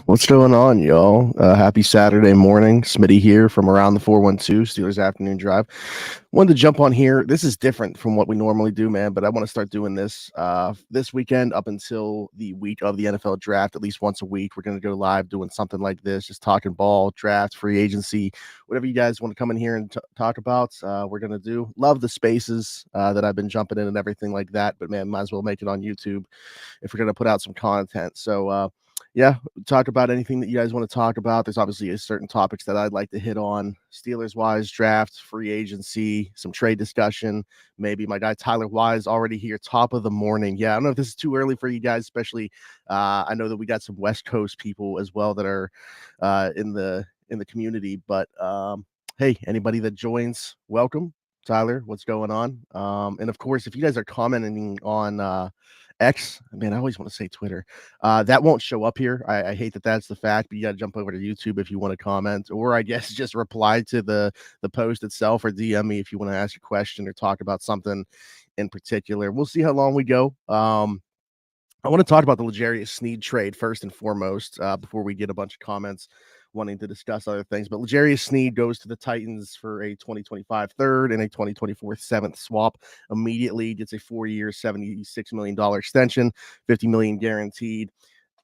What's going on, y'all? Happy Saturday morning. Smitty here from around the 412 Steelers Afternoon Drive. Wanted to jump on here. This is different from what we normally do, man, but I want to start doing this this weekend up until the week of the NFL draft, at least once a week. We're going to go live doing something like this, just talking ball, draft, free agency, whatever you guys want to come in here and talk about. We're going to do. Love the spaces that I've been jumping in and everything like that, but man, might as well make it on YouTube if we're going to put out some content. So, yeah, talk about anything that you guys want to talk about. There's obviously certain topics that I'd like to hit on, Steelers wise, draft, free agency, some trade discussion. Maybe my guy Tyler Wise already here, top of the morning. Yeah, I don't know if this is too early for you guys, especially I know that we got some West Coast people as well that are in the community. But hey, anybody that joins, welcome. Tyler, what's going on? And of course, if you guys are commenting on X, man, I always want to say Twitter. That won't show up here. I hate that that's the fact, but you got to jump over to YouTube if you want to comment, or I guess just reply to the post itself, or DM me if you want to ask a question or talk about something in particular. We'll see how long we go. I want to talk about the L'Jarius Sneed trade first and foremost before we get a bunch of comments wanting to discuss other things. But L'Jarius Sneed goes to the Titans for a 2025 third and a 2024 seventh swap. Immediately gets a 4-year, $76 million extension, $50 million guaranteed.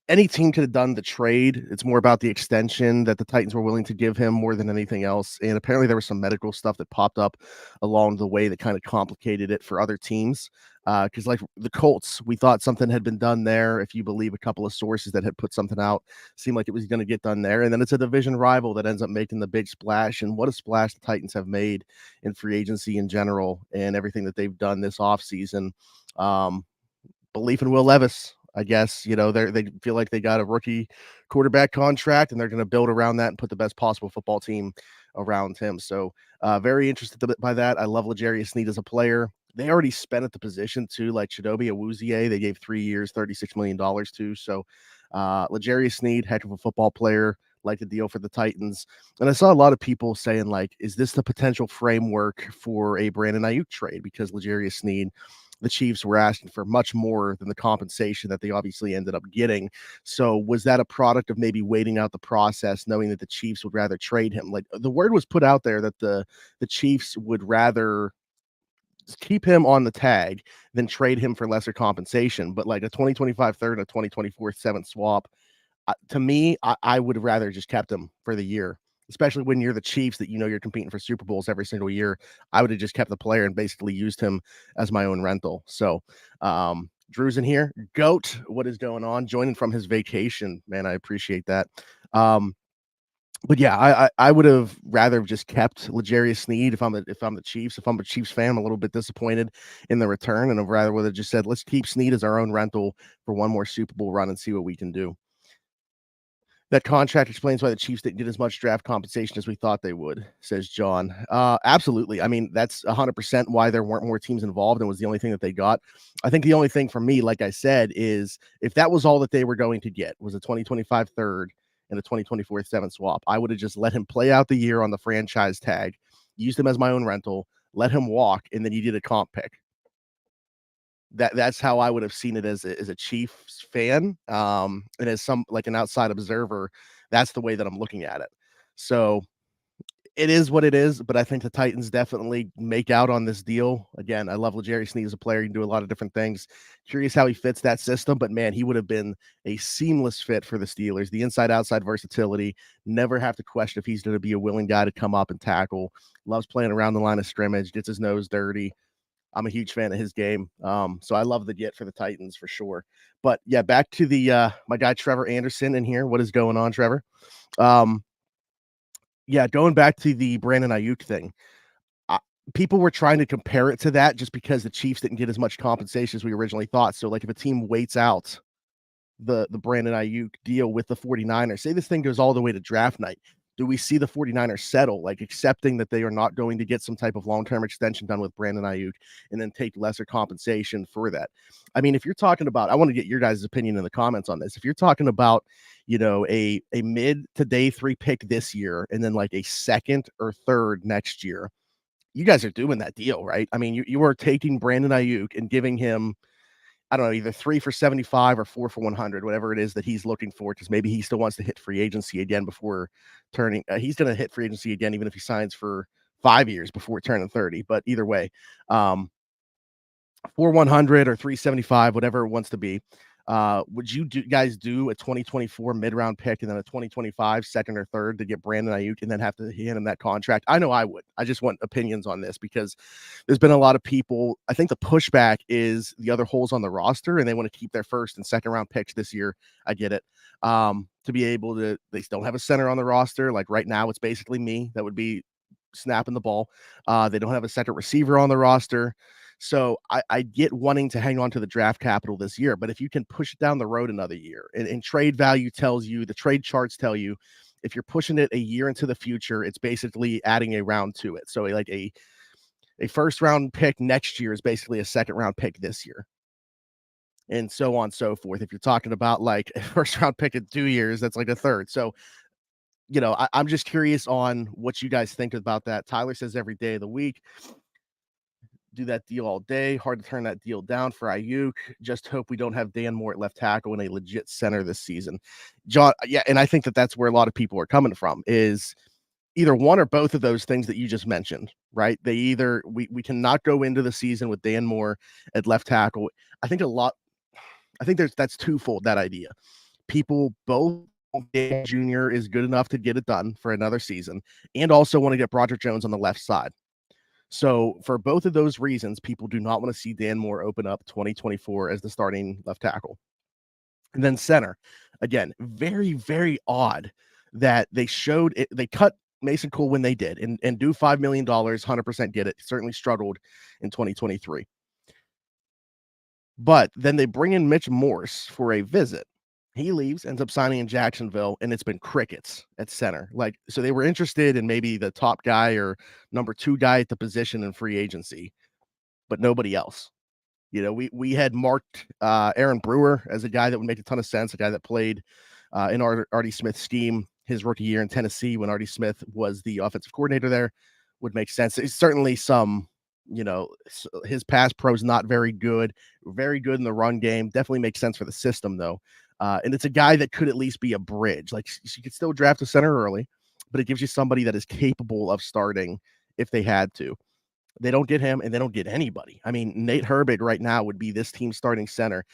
Any team could have done the trade. It's more about the extension that the Titans were willing to give him more than anything else. And apparently there was some medical stuff that popped up along the way that kind of complicated it for other teams. Because like the Colts, we thought something had been done there. If you believe a couple of sources that had put something out, seemed like it was going to get done there. And then it's a division rival that ends up making the big splash. And what a splash the Titans have made in free agency in general and everything that they've done this offseason. Belief in Will Levis. I guess, they feel like they got a rookie quarterback contract and they're going to build around that and put the best possible football team around him. So very interested by that. I love L'Jarius Sneed as a player. They already spent at the position too, like Chidobe Awuzie. They gave 3 years, $36 million to. So L'Jarius Sneed, heck of a football player, like the deal for the Titans. And I saw a lot of people saying, like, is this the potential framework for a Brandon Ayuk trade? Because L'Jarius Sneed, the Chiefs were asking for much more than the compensation that they obviously ended up getting. So was that a product of maybe waiting out the process, knowing that the Chiefs would rather trade him? Like the word was put out there that the Chiefs would rather keep him on the tag than trade him for lesser compensation. But like a 2025 third and a 2024 seventh swap, to me, I would have rather just kept him for the year. Especially when you're the Chiefs that you're competing for Super Bowls every single year. I would have just kept the player and basically used him as my own rental. So Drew's in here. Goat, what is going on? Joining from his vacation, man. I appreciate that. But yeah, I would have rather just kept L'Jarius Sneed if I'm the Chiefs. If I'm a Chiefs fan, I'm a little bit disappointed in the return, and I'd rather would have just said, let's keep Sneed as our own rental for one more Super Bowl run and see what we can do. That contract explains why the Chiefs didn't get as much draft compensation as we thought they would, says John. Absolutely. I mean, that's 100% why there weren't more teams involved and was the only thing that they got. I think the only thing for me, like I said, is if that was all that they were going to get was a 2025 third and a 2024 seventh swap, I would have just let him play out the year on the franchise tag, used him as my own rental, let him walk, and then you did a comp pick. That's how I would have seen it as a Chiefs fan, and as some like an outside observer, that's the way that I'm looking at it. So it is what it is, but I think the Titans definitely make out on this deal. Again, I love L'Jarius Sneed as a player. He can do a lot of different things. Curious how he fits that system, but man, he would have been a seamless fit for the Steelers. The inside-outside versatility, never have to question if he's going to be a willing guy to come up and tackle. Loves playing around the line of scrimmage, gets his nose dirty. I'm a huge fan of his game. So I love the get for the Titans for sure. But yeah, back to the my guy Trevor Anderson in here. What is going on, Trevor? Yeah, going back to the Brandon Ayuk thing. People were trying to compare it to that just because the Chiefs didn't get as much compensation as we originally thought. So like if a team waits out the Brandon Ayuk deal with the 49ers, say this thing goes all the way to draft night, do we see the 49ers settle, like accepting that they are not going to get some type of long-term extension done with Brandon Ayuk and then take lesser compensation for that? I mean, if you're talking about, I want to get your guys' opinion in the comments on this. If you're talking about, a mid to day 3 pick this year and then like a second or third next year, you guys are doing that deal, right? I mean, you are taking Brandon Ayuk and giving him, I don't know, either 3 for 75 or 4 for 100, whatever it is that he's looking for, because maybe he still wants to hit free agency again before turning. He's going to hit free agency again, even if he signs for 5 years before turning 30. But either way, 4 100 or 375, whatever it wants to be. Would you guys do a 2024 mid-round pick and then a 2025 second or third to get Brandon Ayuk and then have to hand him that contract? I know I would. I just want opinions on this because there's been a lot of people. I think the pushback is the other holes on the roster, and they want to keep their first and second round picks this year. I get it. To be able to, they don't have a center on the roster. Like right now, it's basically me that would be snapping the ball. They don't have a second receiver on the roster. So I get wanting to hang on to the draft capital this year, but if you can push it down the road another year, and trade value tells you, the trade charts tell you, if you're pushing it a year into the future, it's basically adding a round to it. So like a first round pick next year is basically a second round pick this year, and so on and so forth. If you're talking about like a first round pick in 2 years, that's like a third. So I'm just curious on what you guys think about that. Tyler says every day of the week. Do that deal all day. Hard to turn that deal down for Ayuk. Just hope we don't have Dan Moore at left tackle and a legit center this season. John, yeah, and I think that's where a lot of people are coming from, is either one or both of those things that you just mentioned, right? They either, we cannot go into the season with Dan Moore at left tackle. I think that's twofold, that idea. People both, Dan Jr. is good enough to get it done for another season, and also want to get Broderick Jones on the left side. So for both of those reasons, people do not want to see Dan Moore open up 2024 as the starting left tackle. And then center, again, very, very odd that they showed it. They cut Mason Cole when they did, and do $5 million, 100% get it. Certainly struggled in 2023. But then they bring in Mitch Morse for a visit. He leaves, ends up signing in Jacksonville, and it's been crickets at center. Like, so they were interested in maybe the top guy or number 2 guy at the position in free agency, but nobody else. We had marked Aaron Brewer as a guy that would make a ton of sense, a guy that played in Artie Smith's scheme his rookie year in Tennessee when Artie Smith was the offensive coordinator there. Would make sense. It's certainly some, his pass pro is not very good in the run game. Definitely makes sense for the system, though. And it's a guy that could at least be a bridge. Like, you could still draft a center early, but it gives you somebody that is capable of starting if they had to. They don't get him, and they don't get anybody. I mean, Nate Herbig right now would be this team's starting center.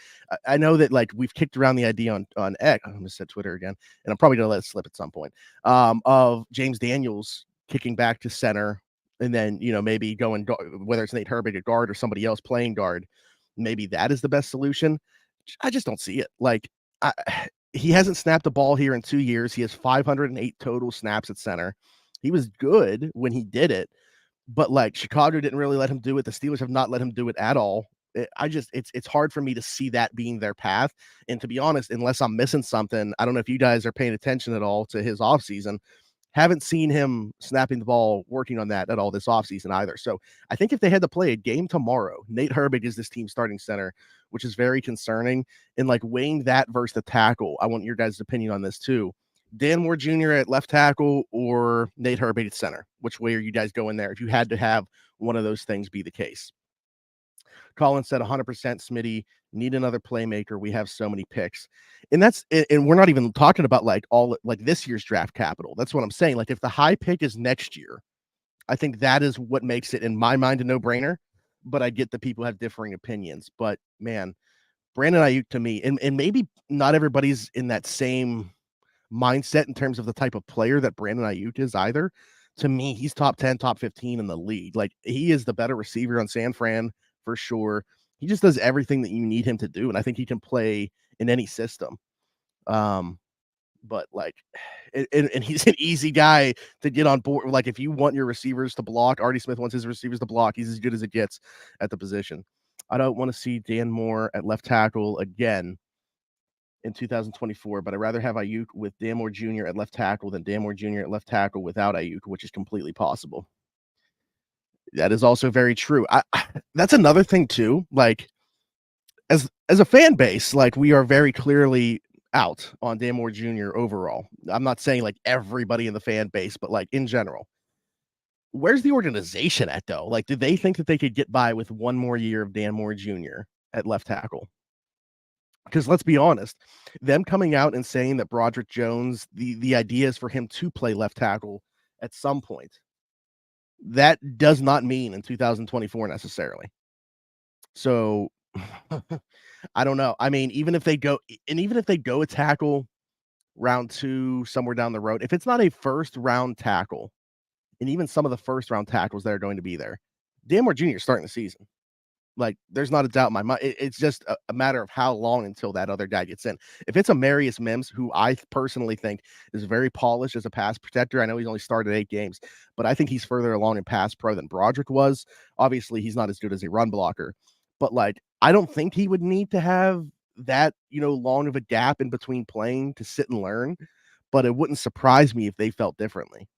I know that, like, we've kicked around the idea on X. I'm going to say Twitter again, and I'm probably going to let it slip at some point, of James Daniels kicking back to center, and then, maybe going, whether it's Nate Herbig at guard or somebody else playing guard, maybe that is the best solution. I just don't see it. Like, he hasn't snapped the ball here in 2 years. He has 508 total snaps at center. He was good when he did it, but like, Chicago didn't really let him do it. The Steelers have not let him do it at all. It's hard for me to see that being their path. And to be honest, unless I'm missing something, I don't know if you guys are paying attention at all to his offseason. Haven't seen him snapping the ball, working on that at all this offseason either. So I think if they had to play a game tomorrow, Nate Herbig is this team's starting center, which is very concerning. And like, weighing that versus the tackle, I want your guys' opinion on this too. Dan Moore Jr. at left tackle or Nate Herbig at center? Which way are you guys going there if you had to have one of those things be the case? Colin said 100% Smitty, need another playmaker. We have so many picks. And we're not even talking about like all like this year's draft capital. That's what I'm saying. Like, if the high pick is next year, I think that is what makes it, in my mind, a no-brainer. But I get that people have differing opinions. But man, Brandon Ayuk to me, and maybe not everybody's in that same mindset in terms of the type of player that Brandon Ayuk is either. To me, he's top 10, top 15 in the league. Like, he is the better receiver on San Fran for sure. He just does everything that you need him to do, and I think he can play in any system. But like, and he's an easy guy to get on board. Like, if you want your receivers to block, Artie Smith wants his receivers to block. He's as good as it gets at the position. I don't want to see Dan Moore at left tackle again in 2024, but I'd rather have Ayuk with Dan Moore Jr. at left tackle than Dan Moore Jr. at left tackle without Ayuk, which is completely possible. That is also very true. That's another thing too. Like, as a fan base, like, we are very clearly out on Dan Moore Jr. overall. I'm not saying like everybody in the fan base, but like in general. Where's the organization at though? Like, do they think that they could get by with one more year of Dan Moore Jr. at left tackle? Because let's be honest, them coming out and saying that Broderick Jones, the idea is for him to play left tackle at some point. That does not mean in 2024 necessarily. So I don't know. I mean, even if they go a tackle round 2 somewhere down the road, if it's not a first round tackle, and even some of the first round tackles that are going to be there, Dan Moore Jr. is starting the season. Like, there's not a doubt in my mind. It's just a matter of how long until that other guy gets in. If it's a Marius Mims, who I personally think is very polished as a pass protector, I know he's only started 8 games, but I think he's further along in pass pro than Broderick was. Obviously, he's not as good as a run blocker, but, like, I don't think he would need to have that, long of a gap in between playing to sit and learn, but it wouldn't surprise me if they felt differently.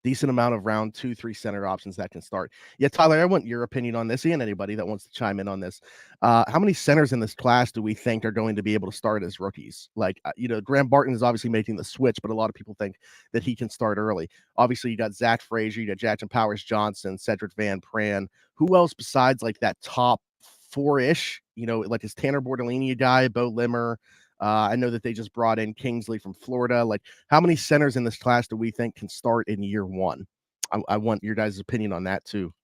Decent amount of round 2, 3 center options that can start. Yeah, Tyler, I want your opinion on this and anybody that wants to chime in on this. How many centers in this class do we think are going to be able to start as rookies? Like, Graham Barton is obviously making the switch, but a lot of people think that he can start early. Obviously, you got Zach Frazier, you got Jackson Powers Johnson, Cedric Van Pran. Who else besides like that top 4-ish? Like is Tanner Bortolini a guy, Bo Limmer? I know that they just brought in Kingsley from Florida. Like, how many centers in this class do we think can start in year 1? I want your guys' opinion on that too.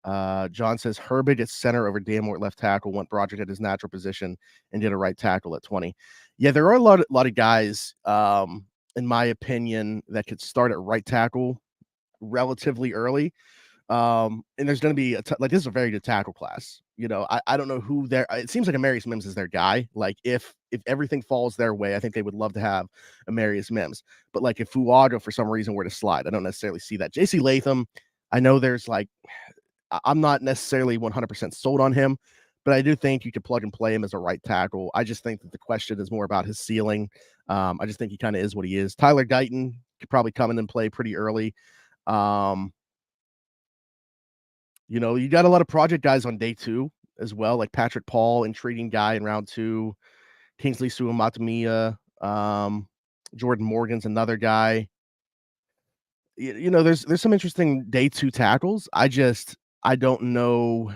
John says Herbig at center over Dan Moore at left tackle, went Broderick at his natural position, and did a right tackle at 20. Yeah, there are a lot of guys, in my opinion, that could start at right tackle relatively early. And there's going to be this is a very good tackle class. I don't know who there. It seems like Amarius Mims is their guy. Like if everything falls their way, I think they would love to have Amarius Mims. But like if Fuaga for some reason were to slide, I don't necessarily see that. JC Latham, I know there's I'm not necessarily 100% sold on him, but I do think you could plug and play him as a right tackle. I just think that the question is more about his ceiling. I just think he kind of is what he is. Tyler Guyton could probably come in and play pretty early. You got a lot of project guys on day 2 as well, like Patrick Paul, intriguing guy in round 2. Kingsley Suamataia, Jordan Morgan's another guy. There's some interesting day 2 tackles. I don't know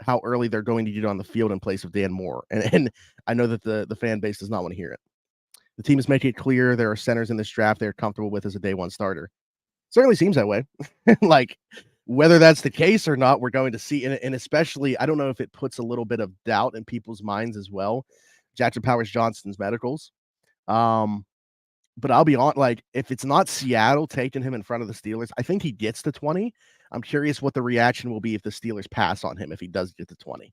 how early they're going to get on the field in place of Dan Moore, and I know that the fan base does not want to hear it. The team is making it clear there are centers in this draft they're comfortable with as a day 1 starter. Certainly seems that way. Like, whether that's the case or not, we're going to see. And especially, I don't know if it puts a little bit of doubt in people's minds as well. Jackson Powers Johnson's medicals. But I'll be on, like, if it's not Seattle taking him in front of the Steelers, I think he gets to 20. I'm curious what the reaction will be if the Steelers pass on him if he does get to 20.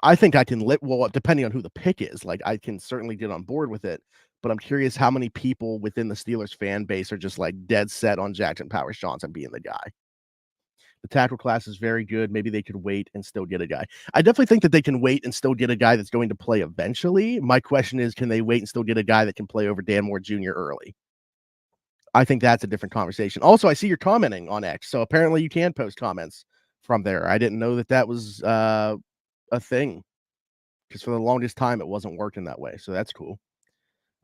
I think I can depending on who the pick is, like, I can certainly get on board with it, but I'm curious how many people within the Steelers fan base are just, like, dead set on Jackson Powers Johnson being the guy. The tackle class is very good. Maybe they could wait and still get a guy. I definitely think that they can wait and still get a guy that's going to play eventually. My question is, can they wait and still get a guy that can play over Dan Moore Jr. early? I think that's a different conversation. Also, I see you're commenting on X, so apparently you can post comments from there. I didn't know that was a thing, because for the longest time it wasn't working that way. So that's cool.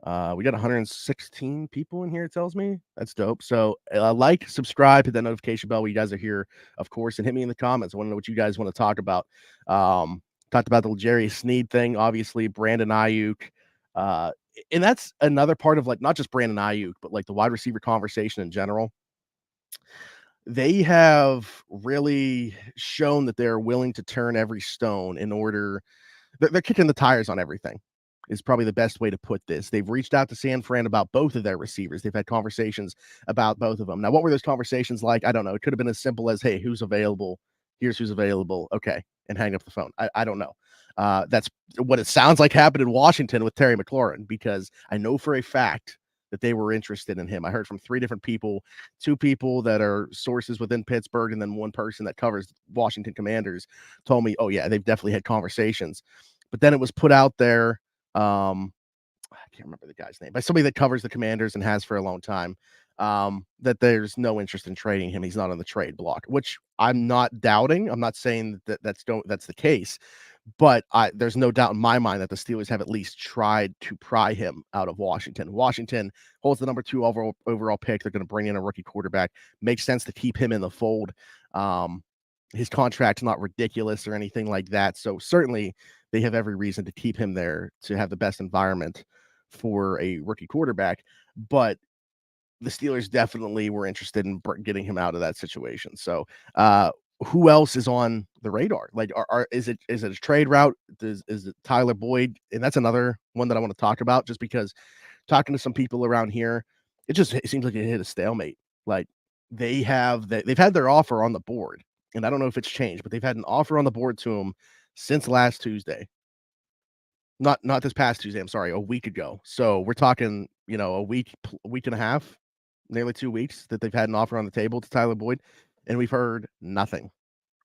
We got 116 people in here, it tells me. That's dope. So like, subscribe, hit that notification bell when you guys are here, of course, and hit me in the comments. I want to know what you guys want to talk about. Talked about the Jerry Sneed thing, obviously, Brandon Ayuk. And that's another part of, like, not just Brandon Ayuk, but like the wide receiver conversation in general. They have really shown that they're willing to turn every stone in order. They're kicking the tires on everything, is probably the best way to put this. They've reached out to San Fran about both of their receivers. They've had conversations about both of them. Now, what were those conversations like? I don't know. It could have been as simple as, hey, who's available? Here's who's available. Okay. And hang up the phone. I don't know. That's what it sounds like happened in Washington with Terry McLaurin, because I know for a fact that they were interested in him. I heard from 3 different people, 2 people that are sources within Pittsburgh, and then 1 person that covers Washington Commanders told me, oh yeah, they've definitely had conversations. But then it was put out there, I can't remember the guy's name, by somebody that covers the Commanders and has for a long time, that there's no interest in trading him. He's not on the trade block, which I'm not doubting. I'm not saying that's the case, but there's no doubt in my mind that the Steelers have at least tried to pry him out of Washington. Washington holds the number 2 overall pick. They're going to bring in a rookie quarterback. Makes sense to keep him in the fold. His contract's not ridiculous or anything like that. So certainly they have every reason to keep him there to have the best environment for a rookie quarterback. But the Steelers definitely were interested in getting him out of that situation. So, who else is on the radar? Like, is it a trade route? Is it Tyler Boyd? And that's another one that I want to talk about, just because talking to some people around here, it seems like it hit a stalemate. Like they've had their offer on the board, and I don't know if it's changed, but they've had an offer on the board to him since last Tuesday. Not this past Tuesday. I'm sorry, a week ago. So we're talking, a week and a half, nearly 2 weeks that they've had an offer on the table to Tyler Boyd, and we've heard nothing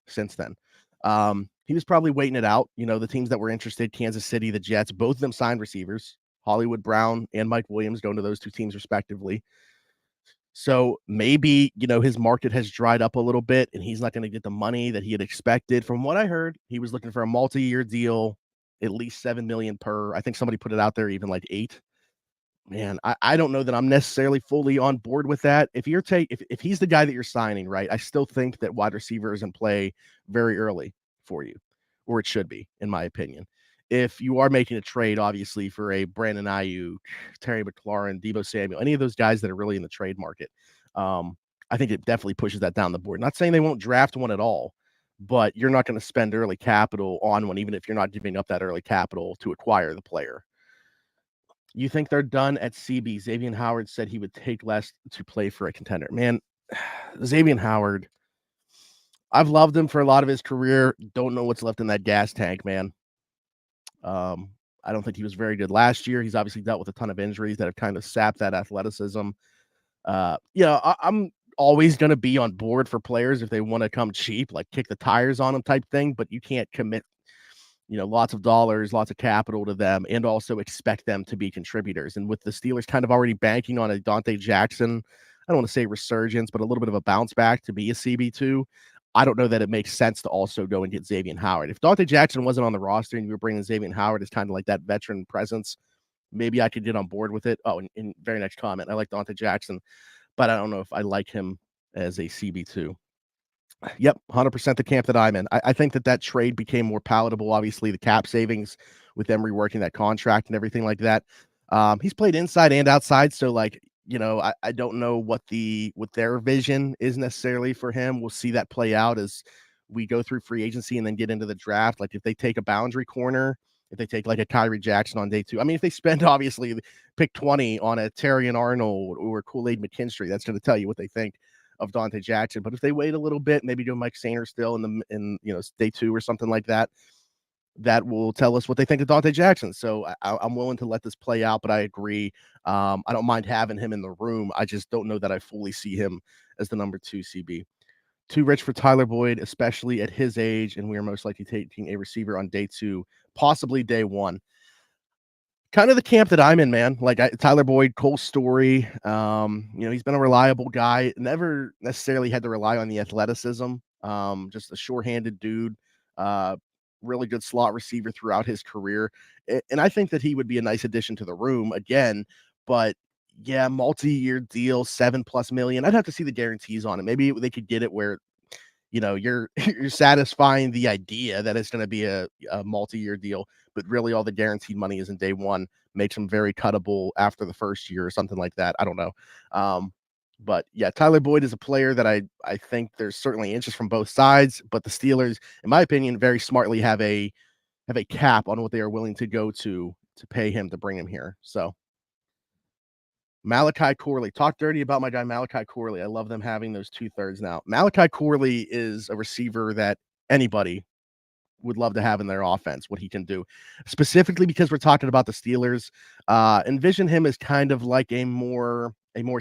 since then. He was probably waiting it out. The teams that were interested, Kansas City, the Jets, both of them signed receivers. Hollywood Brown and Mike Williams going to those two teams respectively. So maybe, his market has dried up a little bit and he's not going to get the money that he had expected. From what I heard, he was looking for a multi-year deal, at least $7 million per. I think somebody put it out there, even like 8. Man, I don't know that I'm necessarily fully on board with that. If he's the guy that you're signing, right, I still think that wide receiver is in play very early for you, or it should be, in my opinion. If you are making a trade, obviously, for a Brandon Ayuk, Terry McLaurin, Deebo Samuel, any of those guys that are really in the trade market, I think it definitely pushes that down the board. Not saying they won't draft one at all, but you're not going to spend early capital on one, even if you're not giving up that early capital to acquire the player. You think they're done at CB? Xavier Howard said he would take less to play for a contender. Man, Xavier Howard, I've loved him for a lot of his career. Don't know what's left in that gas tank, man. I don't think he was very good last year. He's obviously dealt with a ton of injuries that have kind of sapped that athleticism. I'm always going to be on board for players if they want to come cheap, like kick the tires on them type thing, but you can't commit lots of dollars, lots of capital to them, and also expect them to be contributors. And with the Steelers kind of already banking on a Dante Jackson, I don't want to say resurgence, but a little bit of a bounce back to be a CB2, I don't know that it makes sense to also go and get Xavier Howard. If Dante Jackson wasn't on the roster and you were bringing Xavier Howard as kind of like that veteran presence, maybe I could get on board with it. Oh, and very next comment, I like Dante Jackson, but I don't know if I like him as a CB2. Yep, 100% the camp that I'm in. I think that trade became more palatable. Obviously, the cap savings with them reworking that contract and everything like that. He's played inside and outside, so I don't know what their vision is necessarily for him. We'll see that play out as we go through free agency and then get into the draft. Like if they take a boundary corner, if they take like a Kyrie Jackson on day 2. I mean, if they spend obviously pick 20 on a Terrian Arnold or Kool-Aid McKinstry, that's going to tell you what they think of Dante Jackson. But if they wait a little bit, maybe do Mike Sainer still in day 2 or something like that, that will tell us what they think of Dante Jackson. So I'm willing to let this play out, but I agree. I don't mind having him in the room. I just don't know that I fully see him as the number 2 CB. Too rich for Tyler Boyd, especially at his age, and we are most likely taking a receiver on day 2, possibly day 1. Kind of the camp that I'm in, man. Like Tyler Boyd, Cole Story, he's been a reliable guy. Never necessarily had to rely on the athleticism. Just a sure-handed dude. Really good slot receiver throughout his career, and I think that he would be a nice addition to the room again. But yeah, multi-year deal, $7+ million. I'd have to see the guarantees on it. Maybe they could get it where you're satisfying the idea that it's going to be a multi-year deal, but really all the guaranteed money is in day 1, makes them very cuttable after the first year or something like that. I don't know. But yeah, Tyler Boyd is a player that I think there's certainly interest from both sides, but the Steelers, in my opinion, very smartly have a cap on what they are willing to go to pay him to bring him here. So Malachi Corley. Talk dirty about my guy Malachi Corley. I love them having those 2/3 now. Malachi Corley is a receiver that anybody would love to have in their offense, what he can do. Specifically because we're talking about the Steelers. Envision him as kind of like a more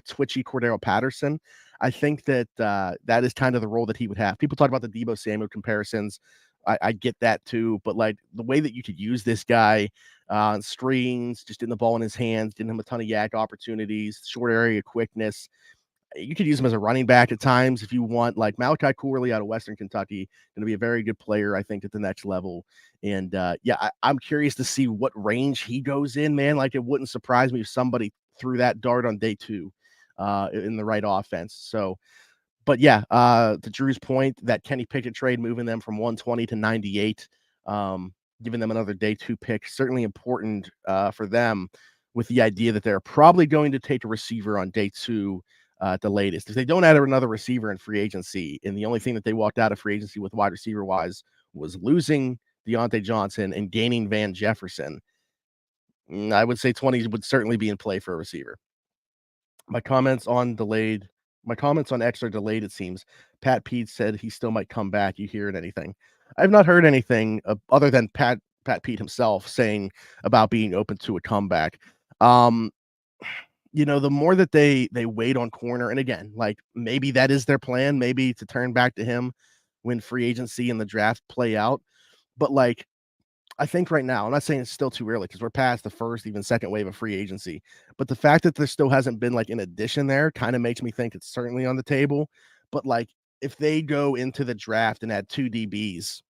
twitchy Cordero Patterson. I think that that is kind of the role that he would have. People talk about the Deebo Samuel comparisons. I get that too, but like the way that you could use this guy on screens, just getting the ball in his hands, getting him a ton of yak opportunities, short area quickness. You could use him as a running back at times if you want. Like Malachi Corley out of Western Kentucky, going to be a very good player, I think, at the next level. And I'm curious to see what range he goes in, man. Like it wouldn't surprise me if somebody threw that dart on day 2 in the right offense. So, but yeah, to Drew's point, that Kenny Pickett trade moving them from 120 to 98. giving them another day 2 pick. Certainly important for them, with the idea that they're probably going to take a receiver on day 2 at the latest. If they don't add another receiver in free agency, and the only thing that they walked out of free agency with wide receiver wise was losing Deontay Johnson and gaining Van Jefferson, I would say 20 would certainly be in play for a receiver. My comments on X are delayed, it seems. Pat Pete said he still might come back. You hearing anything? I've not heard anything other than Pat Pete himself saying about being open to a comeback. Um, the more that they wait on corner, and again, like, maybe that is their plan, maybe to turn back to him when free agency and the draft play out. But like, I think right now, I'm not saying it's still too early because we're past the first, even second wave of free agency. But the fact that there still hasn't been like an addition there kind of makes me think it's certainly on the table. But like, if they go into the draft and add 2 DBs,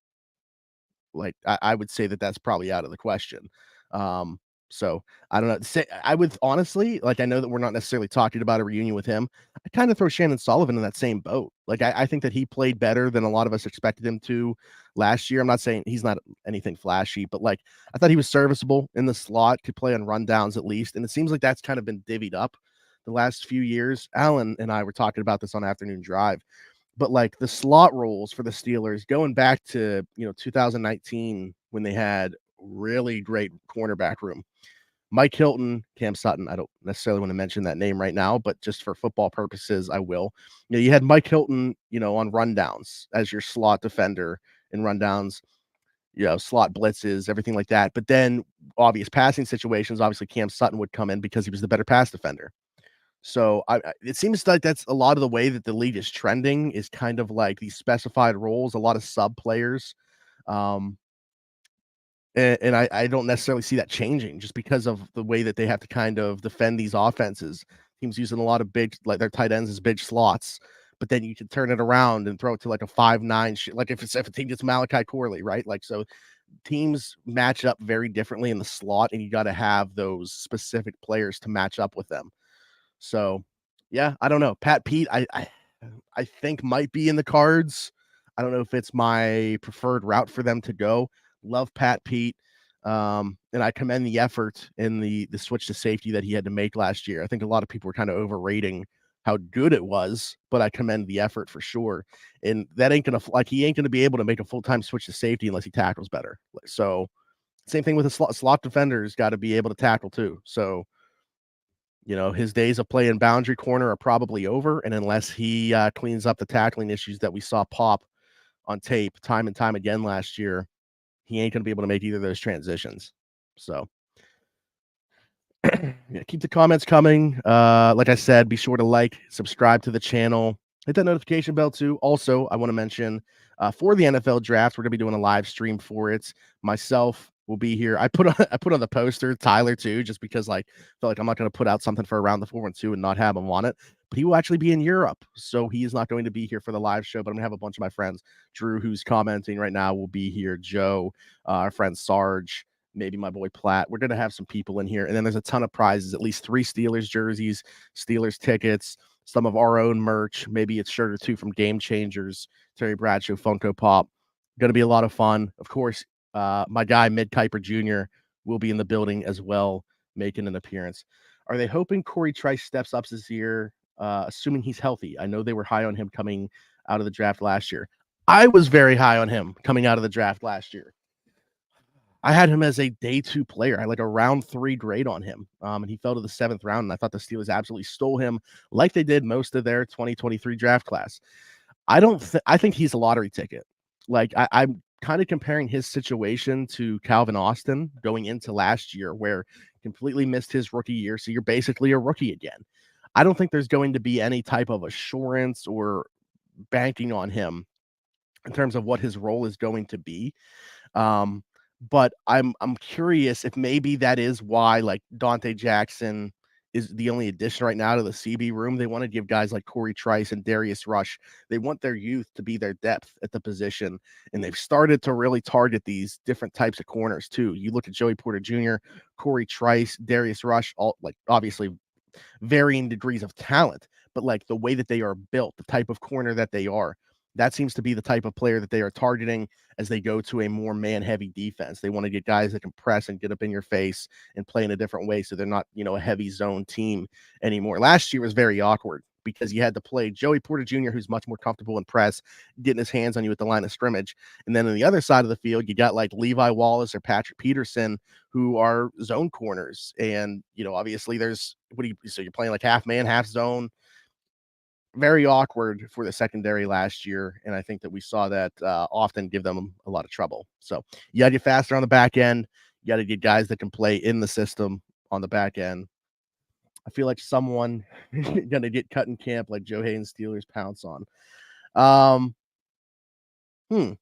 like, I would say that that's probably out of the question. Um, so I don't know. I would honestly, like, I know that we're not necessarily talking about a reunion with him. I kind of throw Shannon Sullivan in that same boat. Like, I think that he played better than a lot of us expected him to last year. I'm not saying he's not anything flashy, but like, I thought he was serviceable in the slot, could play on rundowns at least. And it seems like that's kind of been divvied up the last few years. Alan and I were talking about this on Afternoon Drive. But like, the slot roles for the Steelers going back to 2019, when they had really great cornerback room. Mike Hilton, Cam Sutton. I don't necessarily want to mention that name right now, but just for football purposes, I will. You had Mike Hilton, on rundowns as your slot defender in rundowns, slot blitzes, everything like that. But then obvious passing situations, obviously Cam Sutton would come in because he was the better pass defender. So it seems like that's a lot of the way that the league is trending, is kind of like these specified roles, a lot of sub players. Um, and I don't necessarily see that changing just because of the way that they have to kind of defend these offenses. Teams using a lot of big, like, their tight ends as big slots, but then you can turn it around and throw it to like a 5'9", like if a team gets Malachi Corley, right? Like, so teams match up very differently in the slot, and you got to have those specific players to match up with them. So, yeah, I don't know. Pat Pete, I think might be in the cards. I don't know if it's my preferred route for them to go. Love Pat Pete, and I commend the effort in the switch to safety that he had to make last year. I think a lot of people were kind of overrating how good it was, but I commend the effort for sure. And that ain't gonna, like, he ain't gonna be able to make a full-time switch to safety unless he tackles better. So, same thing with the slot defenders, got to be able to tackle too. So, his days of playing boundary corner are probably over, and unless he cleans up the tackling issues that we saw pop on tape time and time again last year, he ain't going to be able to make either of those transitions. So, yeah, keep the comments coming. Like I said, be sure to like, subscribe to the channel, hit that notification bell too. Also, I want to mention, for the NFL draft, we're going to be doing a live stream for it. Myself will be here. I put on the poster, Tyler too, just because, like, I feel like I'm not going to put out something for Around the 412 and not have him on it. But he will actually be in Europe, so he is not going to be here for the live show. But I'm gonna have a bunch of my friends. Drew, who's commenting right now, will be here. Joe, our friend Sarge, maybe my boy Platt. We're gonna have some people in here, and then there's a ton of prizes. At least 3 Steelers jerseys, Steelers tickets, some of our own merch, maybe a shirt or 2 from Game Changers, Terry Bradshaw, Funko Pop. Gonna be a lot of fun. Of course, my guy Mid Kuiper Jr. will be in the building as well, making an appearance. Are they hoping Corey Trice steps up this year, assuming he's healthy? I know they were high on him coming out of the draft last year. I was very high on him coming out of the draft last year. I had him as a day 2 player. I had like a round 3 grade on him, and he fell to the 7th round, and I thought the Steelers absolutely stole him like they did most of their 2023 draft class. I think he's a lottery ticket. Like, I'm kind of comparing his situation to Calvin Austin going into last year, where completely missed his rookie year, so you're basically a rookie again. I don't think there's going to be any type of assurance or banking on him in terms of what his role is going to be. But I'm curious if maybe that is why, like, Dante Jackson is the only addition right now to the CB room. They want to give guys like Corey Trice and Darius Rush, they want their youth to be their depth at the position, and they've started to really target these different types of corners too. You look at Joey Porter Jr., Corey Trice, Darius Rush, all, like, obviously varying degrees of talent, but like the way that they are built, the type of corner that they are, That seems to be the type of player that they are targeting as they go to a more man-heavy defense. They want to get guys that can press and get up in your face and play in a different way so they're not, a heavy zone team anymore. Last year was very awkward because you had to play Joey Porter Jr., who's much more comfortable in press, getting his hands on you at the line of scrimmage. And then on the other side of the field, you got like Levi Wallace or Patrick Peterson, who are zone corners. And, obviously so you're playing like half man, half zone. Very awkward for the secondary last year, and I think that we saw that often give them a lot of trouble. So you got to get faster on the back end. You got to get guys that can play in the system on the back end. I feel like someone going to get cut in camp like Joe Haynes Steelers pounce on. Who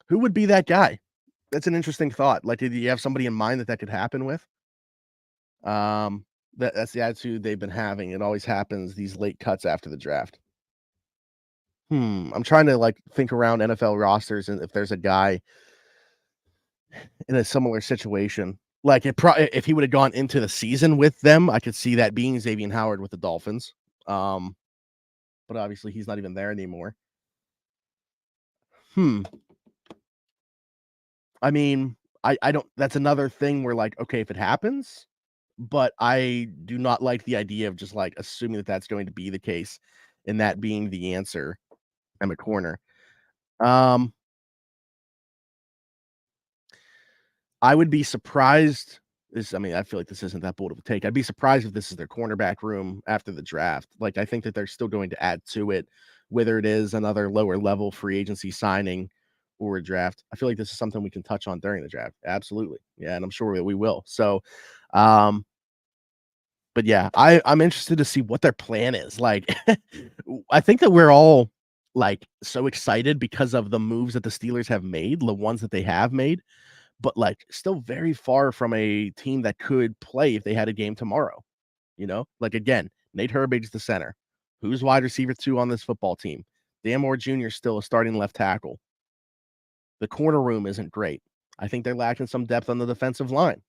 would be that guy? That's an interesting thought. Like, did you have somebody in mind that could happen with? That's the attitude they've been having. It always happens, these late cuts after the draft. I'm trying to like think around NFL rosters and if there's a guy in a similar situation. Like if he would have gone into the season with them, I could see that being Xavier Howard with the Dolphins. But obviously he's not even there anymore. I mean, I don't, that's another thing where like, okay, if it happens, but I do not like the idea of just like assuming that that's going to be the case and that being the answer. I'm a corner. I would be surprised. I feel like this isn't that bold of a take. I'd be surprised if this is their cornerback room after the draft. Like, I think that they're still going to add to it, whether it is another lower level free agency signing or a draft. I feel like this is something we can touch on during the draft. Absolutely. Yeah. And I'm sure we will. So, but yeah, I'm interested to see what their plan is. Like, I think that we're all like so excited because of the moves that the Steelers have made, the ones that they have made, but like still very far from a team that could play if they had a game tomorrow. Like again, Nate Herbig's the center. Who's wide receiver 2 on this football team? Dan Moore Jr. is still a starting left tackle. The corner room isn't great. I think they're lacking some depth on the defensive line.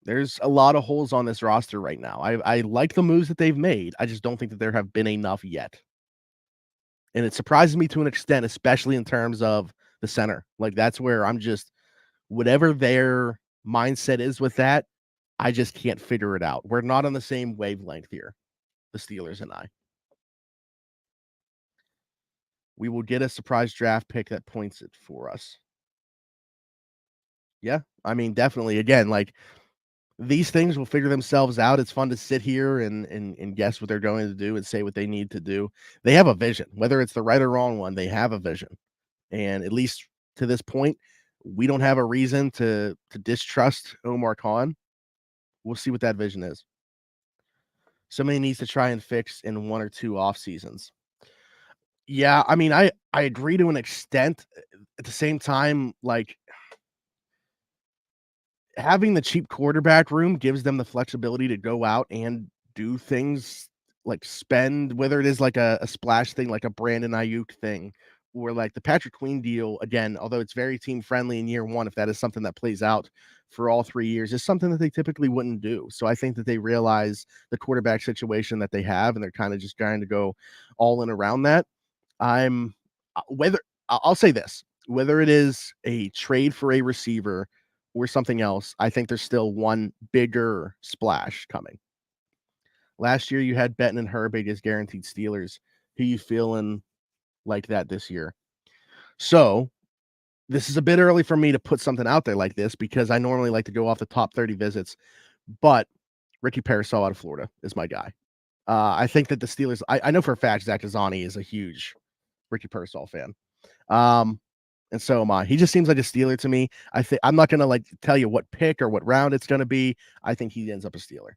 There's a lot of holes on this roster right now. I like the moves that they've made. I just don't think that there have been enough yet. And it surprises me to an extent, especially in terms of the center. Like, that's where I'm just, whatever their mindset is with that, I just can't figure it out. We're not on the same wavelength here, the Steelers and I. We will get a surprise draft pick that points it for us. Yeah, I mean, definitely. Again, like, these things will figure themselves out. It's fun to sit here and guess what they're going to do and say what they need to do. They have a vision. Whether it's the right or wrong one, they have a vision. And at least to this point, we don't have a reason to distrust Omar Khan. We'll see what that vision is. Somebody needs to try and fix in 1 or 2 off seasons. Yeah, I mean, I agree to an extent. At the same time, like, having the cheap quarterback room gives them the flexibility to go out and do things like spend, whether it is like a splash thing, like a Brandon Ayuk thing, or like the Patrick Queen deal. Again, although it's very team friendly in year 1, if that is something that plays out for all 3 years, is something that they typically wouldn't do. So I think that they realize the quarterback situation that they have, and they're kind of just trying to go all in around that. I'll say this, whether it is a trade for a receiver or something else, I think there's still one bigger splash coming. Last year, you had Benton and Herbig as guaranteed Steelers. Who you feeling like that this year? So this is a bit early for me to put something out there like this because I normally like to go off the top 30 visits, but Ricky Parasol out of Florida is my guy. I think that the Steelers, I know for a fact Zach Azzani is a huge Ricky Parasol fan. And so am I. He just seems like a Steeler to me. I'm not gonna like tell you what pick or what round it's gonna be. I think he ends up a Steeler.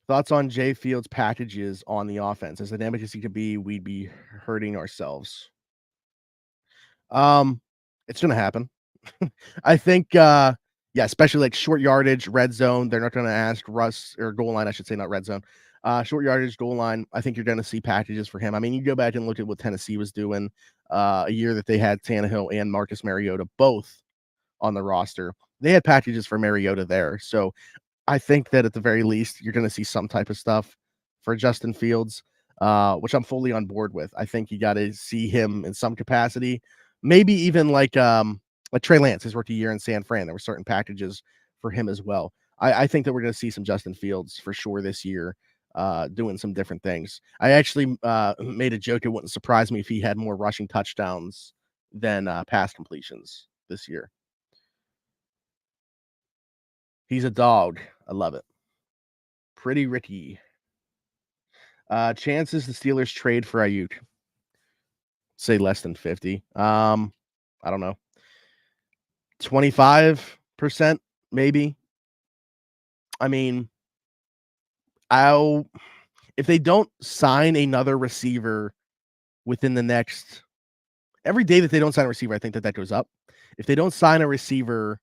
Thoughts on Jay Fields' packages on the offense? As dynamic as he could be, we'd be hurting ourselves. It's gonna happen. I think especially like short yardage, red zone. They're not gonna ask Russ, or goal line, I should say, not red zone. Short yardage, goal line. I think you're going to see packages for him. I mean, you go back and look at what Tennessee was doing a year that they had Tannehill and Marcus Mariota both on the roster. They had packages for Mariota there. So I think that at the very least, you're going to see some type of stuff for Justin Fields. which I'm fully on board with. I think you got to see him in some capacity, maybe even like Trey Lance, his rookie year in San Fran. There were certain packages for him as well. I think that we're going to see some Justin Fields for sure this year, doing some different things. I actually made a joke. It wouldn't surprise me if he had more rushing touchdowns than pass completions this year. He's a dog. I love it. Pretty Ricky. Chances the Steelers trade for Ayuk. Say less than 50. I don't know. 25% maybe. I mean, I'll if they don't sign another receiver within the next every day that they don't sign a receiver, I think that goes up. If they don't sign a receiver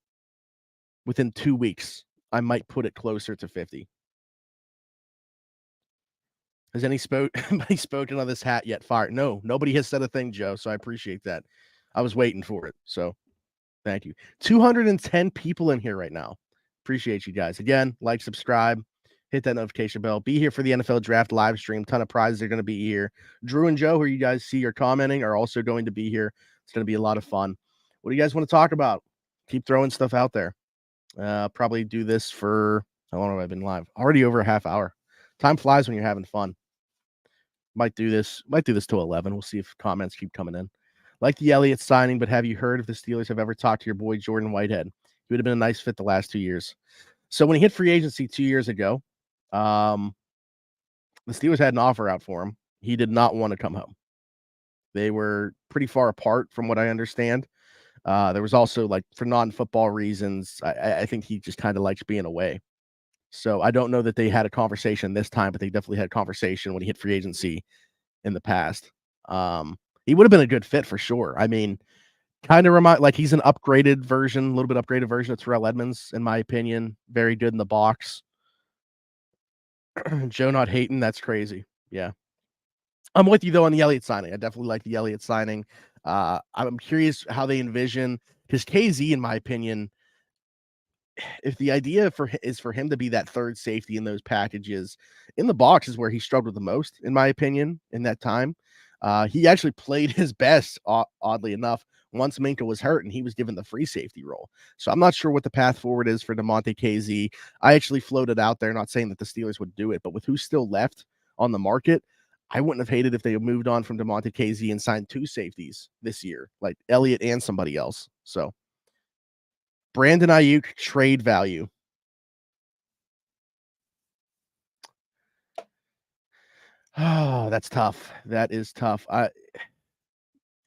within 2 weeks, I might put it closer to 50. Has anybody spoken on this hat yet? Fire. No, nobody has said a thing, Joe, so I appreciate that. I was waiting for it, so thank you. 210 people in here right now. Appreciate you guys. Again, like, subscribe, hit that notification bell. Be here for the NFL Draft live stream. Ton of prizes are going to be here. Drew and Joe, who you guys see are commenting, are also going to be here. It's going to be a lot of fun. What do you guys want to talk about? Keep throwing stuff out there. Probably do this for how long have I been live? Already over a half hour. Time flies when you're having fun. Might do this till 11. We'll see if comments keep coming in. Like the Elliott signing, but have you heard if the Steelers have ever talked to your boy Jordan Whitehead? He would have been a nice fit the last 2 years. So when he hit free agency 2 years ago, the Steelers had an offer out for him. He did not want to come home. They were pretty far apart from what I understand. There was also, like, for non-football reasons, I think he just kind of likes being away. So I don't know that they had a conversation this time, but they definitely had a conversation when he hit free agency in the past. He would have been a good fit for sure. I mean, kind of remind like he's an upgraded version, a little bit upgraded version of Terrell Edmonds, in my opinion. Very good in the box. Joe not hating, that's crazy. Yeah. I'm with you though on the Elliott signing. I definitely like the Elliott signing. I'm curious how they envision because KZ, in my opinion, if the idea is for him to be that third safety in those packages, in the box is where he struggled the most, in my opinion, in that time. He actually played his best, oddly enough, once Minka was hurt and he was given the free safety role. So I'm not sure what the path forward is for DeMonte KZ. I actually floated out there, not saying that the Steelers would do it, but with who's still left on the market, I wouldn't have hated if they had moved on from DeMonte KZ and signed two safeties this year, like Elliott and somebody else. So Brandon Ayuk trade value. Oh, that's tough. That is tough.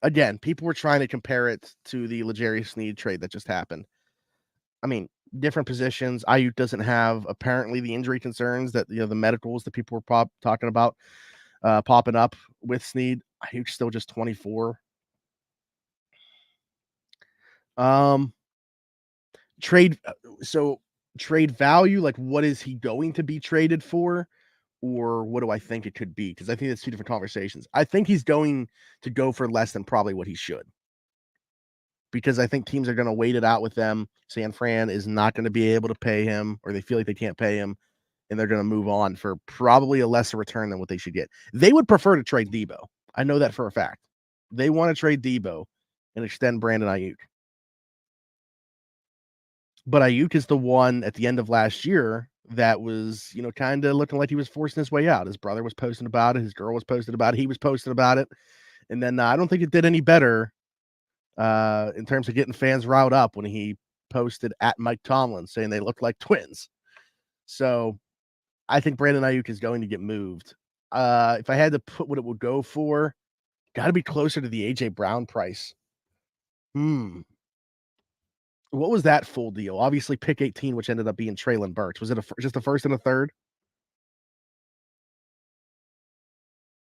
Again, people were trying to compare it to the L'Jarius Sneed trade that just happened. I mean, different positions. Ayuk doesn't have apparently the injury concerns that the medicals that people were talking about popping up with Sneed. Ayuk's still just 24. Trade value, like what is he going to be traded for? Or what do I think it could be? Because I think that's two different conversations. I think he's going to go for less than probably what he should. Because I think teams are going to wait it out with them. San Fran is not going to be able to pay him, or they feel like they can't pay him, and they're going to move on for probably a lesser return than what they should get. They would prefer to trade Debo. I know that for a fact. They want to trade Debo and extend Brandon Ayuk. But Ayuk is the one at the end of last year that was, kind of looking like he was forcing his way out. His brother was posting about it. His girl was posting about it. He was posting about it. And then I don't think it did any better in terms of getting fans riled up when he posted at Mike Tomlin saying they look like twins. So I think Brandon Ayuk is going to get moved. If I had to put what it would go for, got to be closer to the A.J. Brown price. What was that full deal? Obviously, pick 18, which ended up being Treylon Burks. Was it just a first and a third?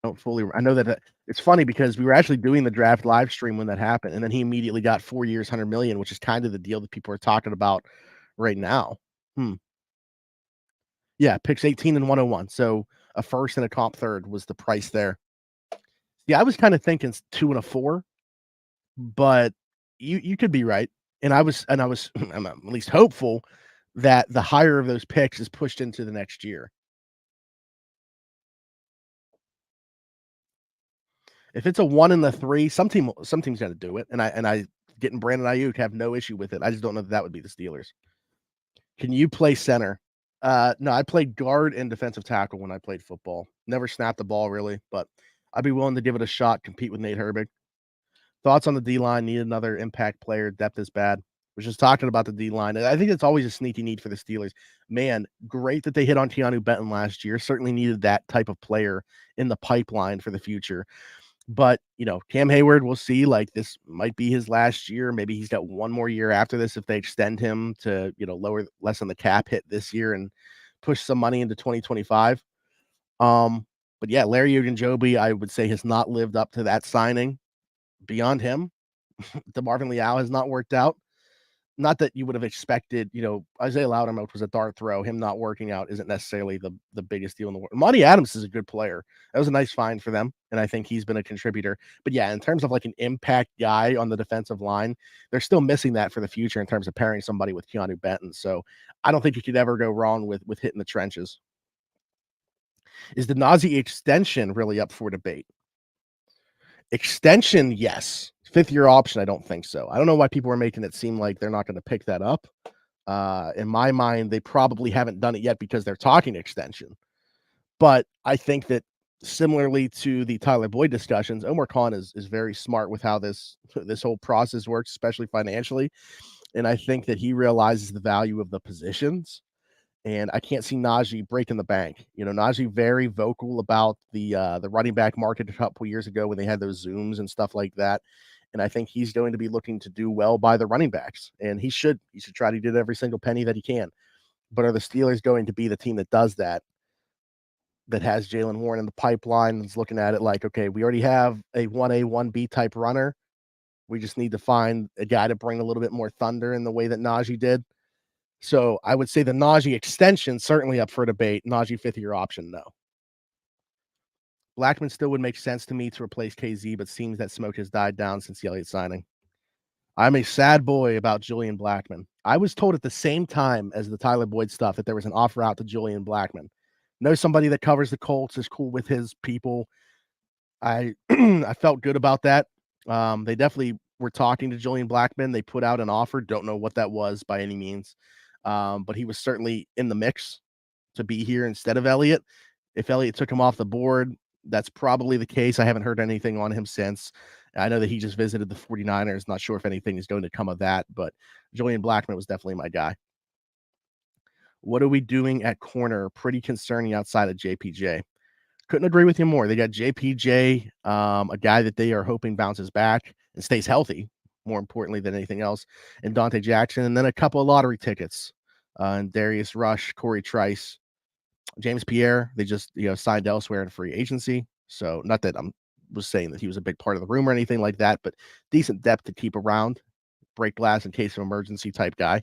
I know that it's funny because we were actually doing the draft live stream when that happened, and then he immediately got 4 years, 100 million, which is kind of the deal that people are talking about right now. Yeah, picks 18 and 101. So a first and a comp third was the price there. Yeah, I was kind of thinking 2 and a 4, but you could be right. And I was I'm at least hopeful that the higher of those picks is pushed into the next year. If it's a 1 in the 3, some team's gotta do it, and I getting Brandon Ayuk have no issue with it. I just don't know that would be the Steelers. Can you play center? No, I played guard and defensive tackle when I played football. Never snapped the ball really, but I'd be willing to give it a shot, compete with Nate Herbig. Thoughts on the D-line? Need another impact player. Depth is bad. Was just talking about the D-line. I think it's always a sneaky need for the Steelers. Man, great that they hit on Keanu Benton last year. Certainly needed that type of player in the pipeline for the future. But, Cam Hayward, we'll see. Like, this might be his last year. Maybe he's got one more year after this if they extend him to, lessen the cap hit this year and push some money into 2025. But yeah, Larry Ogunjobi, I would say, has not lived up to that signing. Beyond him, DeMarvin Leal has not worked out. Not that you would have expected, Isaiah Loudermilk was a dart throw. Him not working out isn't necessarily the biggest deal in the world. Monty Adams is a good player. That was a nice find for them, and I think he's been a contributor. But yeah, in terms of like an impact guy on the defensive line, they're still missing that for the future in terms of pairing somebody with Keanu Benton. So I don't think you could ever go wrong with hitting the trenches. Is the Najee extension really up for debate? Extension, yes. 5th-year option, I don't think so. I don't know why people are making it seem like they're not gonna pick that up. In my mind, they probably haven't done it yet because they're talking extension. But I think that similarly to the Tyler Boyd discussions, Omar Khan is very smart with how this whole process works, especially financially, and I think that he realizes the value of the positions. And I can't see Najee breaking the bank. Najee very vocal about the running back market a couple years ago when they had those Zooms and stuff like that. And I think he's going to be looking to do well by the running backs. And he should try to get every single penny that he can. But are the Steelers going to be the team that does that? That has Jaylen Warren in the pipeline and is looking at it like, okay, we already have a 1A, 1B type runner. We just need to find a guy to bring a little bit more thunder in the way that Najee did. So I would say the Najee extension certainly up for debate. Najee 5th-year option, no. Blackman still would make sense to me to replace KZ, but seems that smoke has died down since the Elliott signing. I'm a sad boy about Julian Blackman. I was told at the same time as the Tyler Boyd stuff that there was an offer out to Julian Blackman. Know somebody that covers the Colts, is cool with his people. I I felt good about that. They definitely were talking to Julian Blackman. They put out an offer. Don't know what that was by any means. But he was certainly in the mix to be here instead of Elliott. If Elliott took him off the board, that's probably the case. I haven't heard anything on him since. I know that he just visited the 49ers. Not sure if anything is going to come of that, but Julian Blackman was definitely my guy. What are we doing at corner? Pretty concerning outside of JPJ. Couldn't agree with you more. They got JPJ, a guy that they are hoping bounces back and stays healthy, more importantly than anything else, and Dante Jackson, and then a couple of lottery tickets, and Darius Rush, Corey Trice, James Pierre. They just signed elsewhere in free agency. So not that was saying that he was a big part of the room or anything like that, but decent depth to keep around, break glass in case of emergency type guy.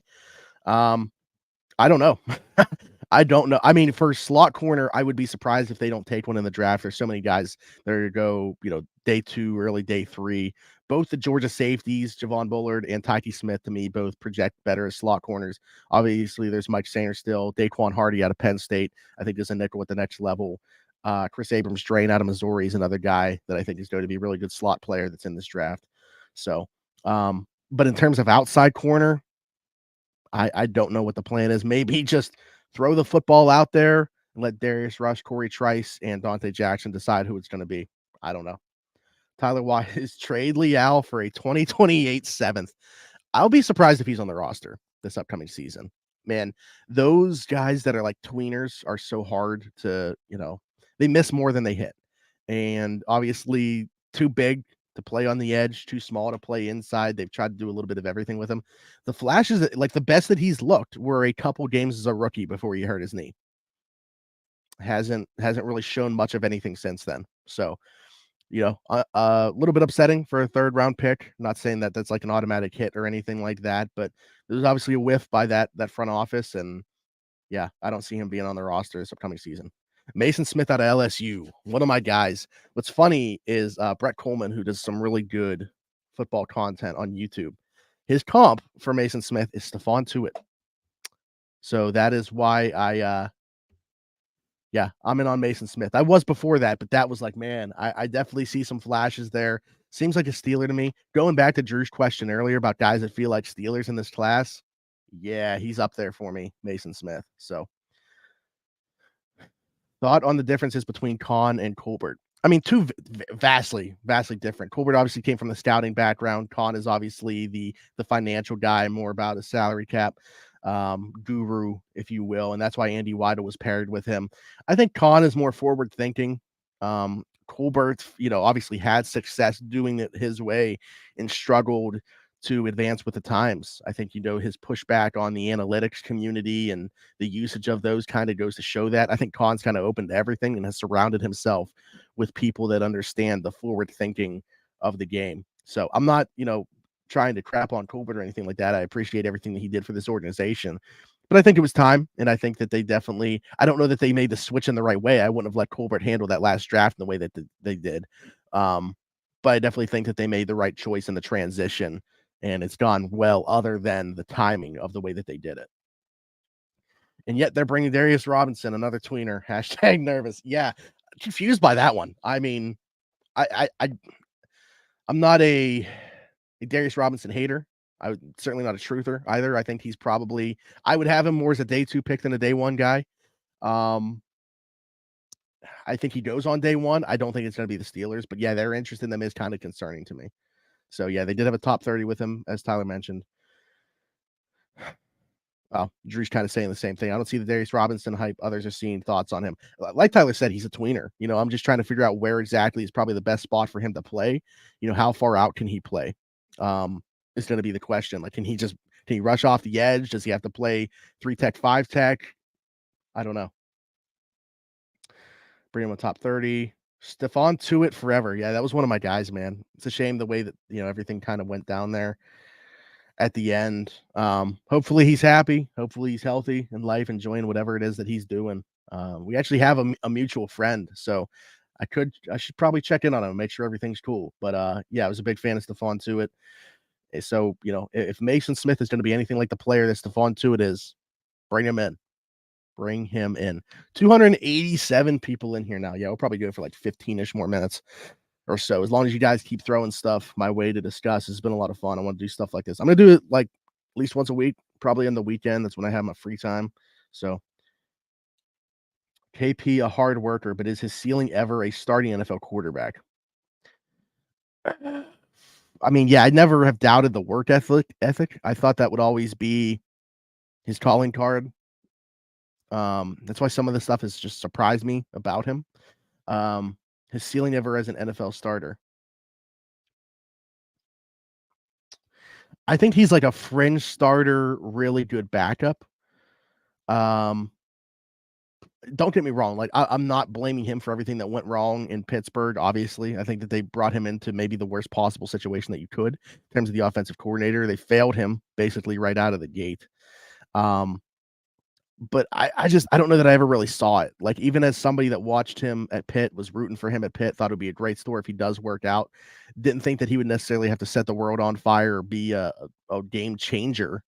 I don't know. I don't know. I mean, for slot corner, I would be surprised if they don't take one in the draft. There's so many guys that go, day 2, early day 3. Both the Georgia safeties, Javon Bullard and Tyke Smith, to me, both project better as slot corners. Obviously, there's Mike Sainer still. Daquan Hardy out of Penn State, I think, is a nickel at the next level. Chris Abrams-Drain out of Missouri is another guy that I think is going to be a really good slot player that's in this draft. So, but in terms of outside corner, I don't know what the plan is. Maybe just throw the football out there and let Darius Rush, Corey Trice, and Dante Jackson decide who it's going to be. I don't know. Tyler Wise, trade Leal for a 2028 7th. I'll be surprised if he's on the roster this upcoming season. Man, those guys that are like tweeners are so hard to, they miss more than they hit. And obviously, too big to play on the edge, too small to play inside. They've tried to do a little bit of everything with him. The flashes, like the best that he's looked, were a couple games as a rookie before he hurt his knee. Hasn't really shown much of anything since then. So, a little bit upsetting for a 3rd round pick. Not saying that that's like an automatic hit or anything like that, but there's obviously a whiff by that front office. And yeah, I don't see him being on the roster this upcoming season. Mason Smith out of LSU, one of my guys. What's funny is Brett Coleman, who does some really good football content on YouTube. His comp for Mason Smith is Stephon Tuitt. So that is why I Yeah, I'm in on Mason Smith. I was before that, but that was like, man, I definitely see some flashes there. Seems like a Steeler to me. Going back to Drew's question earlier about guys that feel like Steelers in this class, yeah, he's up there for me, Mason Smith. So, thought on the differences between Kahn and Colbert. I mean, two vastly different. Colbert obviously came from the scouting background. Kahn is obviously the financial guy, more about a salary cap guru, if you will, and that's why Andy Weidel was paired with him. I think Kahn is more forward thinking. Colbert, obviously had success doing it his way and struggled to advance with the times. I think, his pushback on the analytics community and the usage of those kind of goes to show that. I think Kahn's kind of open to everything and has surrounded himself with people that understand the forward thinking of the game. So I'm not, trying to crap on Colbert or anything like that. I appreciate everything that he did for this organization. But I think it was time, and I think that they definitely – I don't know that they made the switch in the right way. I wouldn't have let Colbert handle that last draft in the way that they did. But I definitely think that they made the right choice in the transition, and it's gone well other than the timing of the way that they did it. And yet they're bringing Darius Robinson, another tweener, hashtag nervous. Yeah, confused by that one. I mean, I'm not a Darius Robinson hater. I would certainly not a truther either. I think he's probably I would have him more as a day 2 pick than a day 1 guy. I think he goes on day 1. I don't think it's going to be the Steelers, but yeah, their interest in them is kind of concerning to me. So yeah, they did have a top 30 with him, as Tyler mentioned. Well, Drew's kind of saying the same thing. I don't see the Darius Robinson hype. Others are seeing thoughts on him. Like Tyler said, he's a tweener. I'm just trying to figure out where exactly is probably the best spot for him to play. How far out can he play? Is going to be the question. Like, can he rush off the edge? Does he have to play 3 tech, 5 tech? I don't know. Bring him on top 30. Stephon Tuitt forever. Yeah, that was one of my guys, man. It's a shame the way that, everything kind of went down there at the end. Hopefully he's happy. Hopefully he's healthy in life, enjoying whatever it is that he's doing. We actually have a mutual friend, so I should probably check in on him, make sure everything's cool. But yeah, I was a big fan of Stephon Tuitt. So, if Mason Smith is going to be anything like the player that Stephon Tuitt is, bring him in. Bring him in. 287 people in here now. Yeah, we'll probably go for like 15-ish more minutes or so. As long as you guys keep throwing stuff my way to discuss, it's been a lot of fun. I want to do stuff like this. I'm going to do it like at least once a week, probably on the weekend. That's when I have my free time. So KP, a hard worker, but is his ceiling ever a starting NFL quarterback? I mean, yeah, I never have doubted the work ethic. I thought that would always be his calling card. That's why some of the stuff has just surprised me about him. His ceiling ever as an NFL starter. I think he's like a fringe starter, really good backup. Don't get me wrong. Like I'm not blaming him for everything that went wrong in Pittsburgh. Obviously, I think that they brought him into maybe the worst possible situation that you could in terms of the offensive coordinator. They failed him basically right out of the gate. But I don't know that I ever really saw it. Like, even as somebody that watched him at Pitt, was rooting for him at Pitt, thought it would be a great story if he does work out. Didn't think that he would necessarily have to set the world on fire or be a game changer.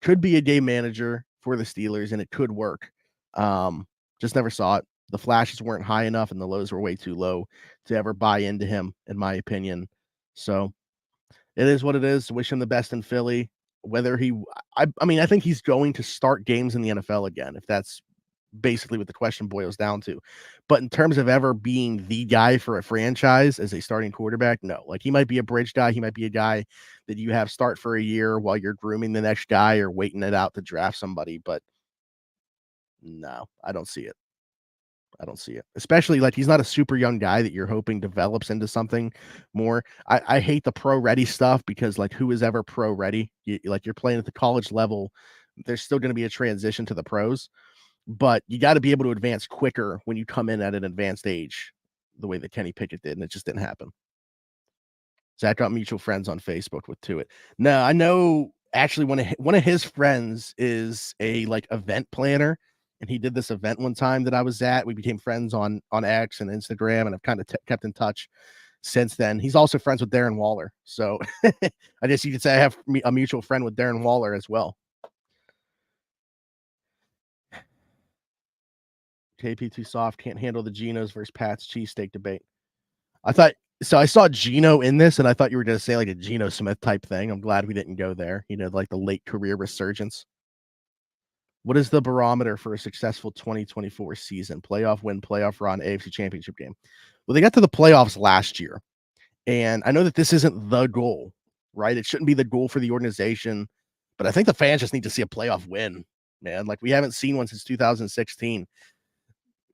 Could be a game manager for the Steelers, and it could work. Just never saw it. The flashes weren't high enough, and the lows were way too low to ever buy into him, in my opinion. So it is what it is. Wish him the best in Philly. Whether I mean, I think he's going to start games in the NFL again, if that's basically what the question boils down to. But in terms of ever being the guy for a franchise as a starting quarterback, no. Like, he might be a bridge guy. He might be a guy that you have start for a year while you're grooming the next guy or waiting it out to draft somebody. But no, I don't see it. I don't see it. Especially, like, he's not a super young guy that you're hoping develops into something more. I hate the pro ready stuff because, like, who is ever pro ready? You're playing at the college level. There's still going to be a transition to the pros, but you got to be able to advance quicker when you come in at an advanced age, the way that Kenny Pickett did, and it just didn't happen. Zach got mutual friends on Facebook with Tuitt. No, I know actually one of his friends is a like event planner, and he did this event one time that I was at. We became friends on X and Instagram, and I've kind of kept in touch since then. He's also friends with Darren Waller, so I guess you could say I have a mutual friend with Darren Waller as well. KP too soft. Can't handle the Geno's versus Pat's cheesesteak debate. I saw Geno in this, and I thought you were going to say like a Geno Smith type thing. I'm glad we didn't go there. Like the late career resurgence. What is the barometer for a successful 2024 season? Playoff win, playoff run, AFC Championship game. Well, they got to the playoffs last year, and I know that this isn't the goal, right? It shouldn't be the goal for the organization, but I think the fans just need to see a playoff win, man. Like we haven't seen one since 2016.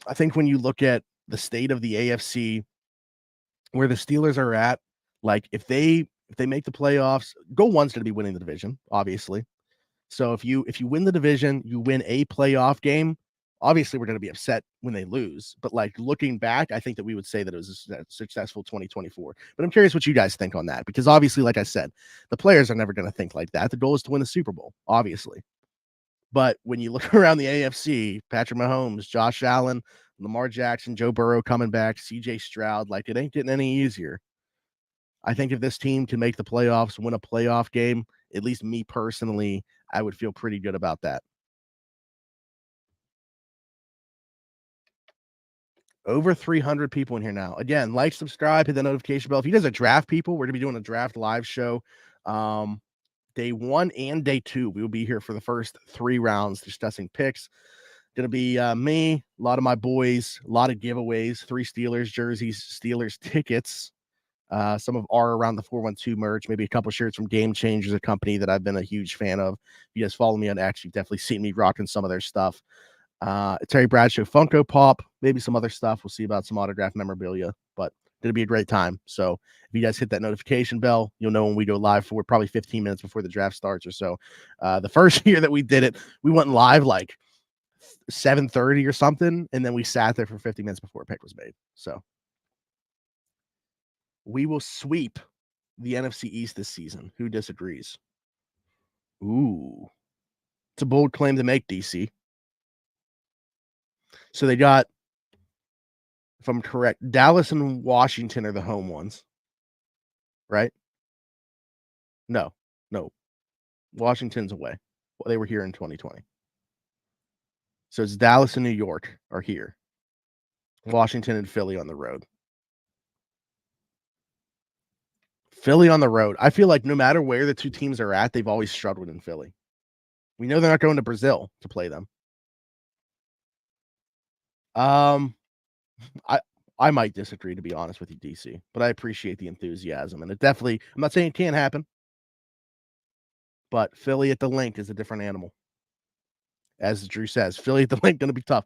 I think when you look at the state of the AFC, where the Steelers are at, like if they make the playoffs, goal one's going to be winning the division, obviously. So if you win the division, you win a playoff game. Obviously, we're going to be upset when they lose, but like looking back, I think that we would say that it was a successful 2024. But I'm curious what you guys think on that, because obviously, like I said, the players are never going to think like that. The goal is to win the Super Bowl, obviously. But when you look around the AFC, Patrick Mahomes, Josh Allen, Lamar Jackson, Joe Burrow coming back, CJ Stroud, like it ain't getting any easier. I think if this team can make the playoffs, win a playoff game, at least me personally, I would feel pretty good about that. Over 300 people in here now. Again, like, subscribe, hit the notification bell. If you guys are draft people, we're going to be doing a draft live show. Day 1 and day 2, we will be here for the first 3 rounds discussing picks. Going to be me, a lot of my boys, a lot of giveaways, 3 Steelers jerseys, Steelers tickets. Some of our Around the 412 merch, maybe a couple shirts from Game Changers, a company that I've been a huge fan of. If you guys follow me on X, you've definitely seen me rocking some of their stuff. Terry Bradshaw Funko Pop, maybe some other stuff. We'll see about some autograph memorabilia, but it'll be a great time. So if you guys hit that notification bell, you'll know when we go live for probably 15 minutes before the draft starts or so. The first year that we did it, we went live like 7:30 or something, and then we sat there for 50 minutes before a pick was made. So we will sweep the NFC East this season. Who disagrees? Ooh, it's a bold claim to make, DC. So they got, if I'm correct, Dallas and Washington are the home ones, right? No. Washington's away. Well, they were here in 2020. So it's Dallas and New York are here. Washington and Philly on the road. Philly on the road. I feel like no matter where the two teams are at, they've always struggled in Philly. We know they're not going to Brazil to play them. I might disagree, to be honest with you, DC, but I appreciate the enthusiasm, and it definitely, I'm not saying it can't happen, but Philly at the Link is a different animal. As Drew says, Philly at the Link going to be tough.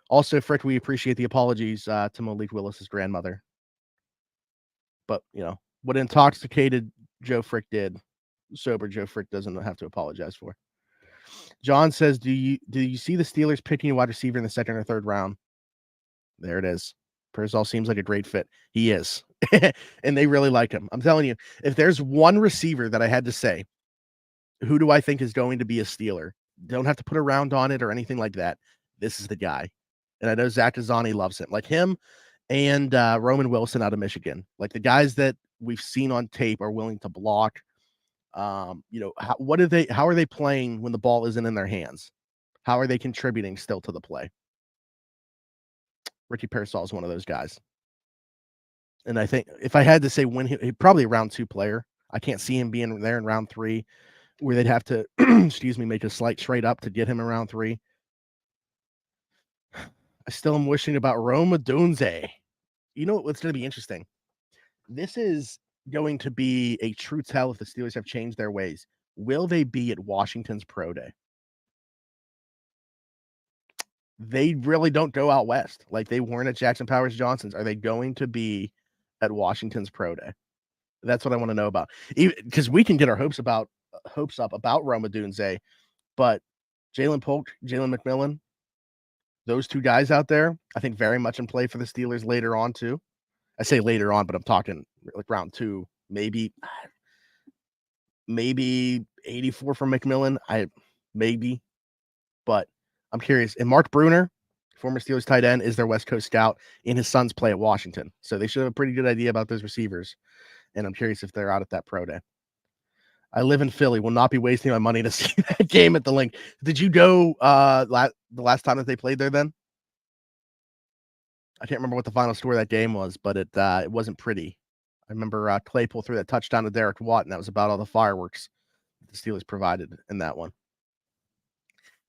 Also, Frick, we appreciate the apologies to Malik Willis's grandmother. But, what intoxicated Joe Frick did, sober Joe Frick doesn't have to apologize for. John says, do you see the Steelers picking a wide receiver in the 2nd or 3rd round? There it is. Pearsall seems like a great fit. He is. And they really like him. I'm telling you, if there's one receiver that I had to say, who do I think is going to be a Steeler? Don't have to put a round on it or anything like that. This is the guy. And I know Zach Azani loves him. Like him and Roman Wilson out of Michigan. Like the guys that we've seen on tape are willing to block. How are they playing when the ball isn't in their hands? How are they contributing still to the play? Ricky Pearsall is one of those guys. And I think if I had to say when he probably a round 2 player. I can't see him being there in round 3 where they'd have to, make a slight trade up to get him in round 3. I still am wishing about Rome Odunze. You know what's going to be interesting? This is going to be a true tell if the Steelers have changed their ways. Will they be at Washington's Pro Day? They really don't go out west. Like they weren't at Jackson Powers Johnson's. Are they going to be at Washington's Pro Day? That's what I want to know about. Because we can get our hopes up about Rome Odunze, but Jalen Polk, Jalen McMillan, those two guys out there, I think very much in play for the Steelers later on too. I say later on, but I'm talking like round 2, maybe 84 from McMillan. Maybe, but I'm curious. And Mark Bruner, former Steelers tight end, is their West Coast scout, and his sons play at Washington. So they should have a pretty good idea about those receivers. And I'm curious if they're out at that Pro Day. I live in Philly. Will not be wasting my money to see that game at the Link. Did you go the last time that they played there then? I can't remember what the final score of that game was, but it wasn't pretty. I remember Claypool threw that touchdown to Derek Watt, and that was about all the fireworks the Steelers provided in that one.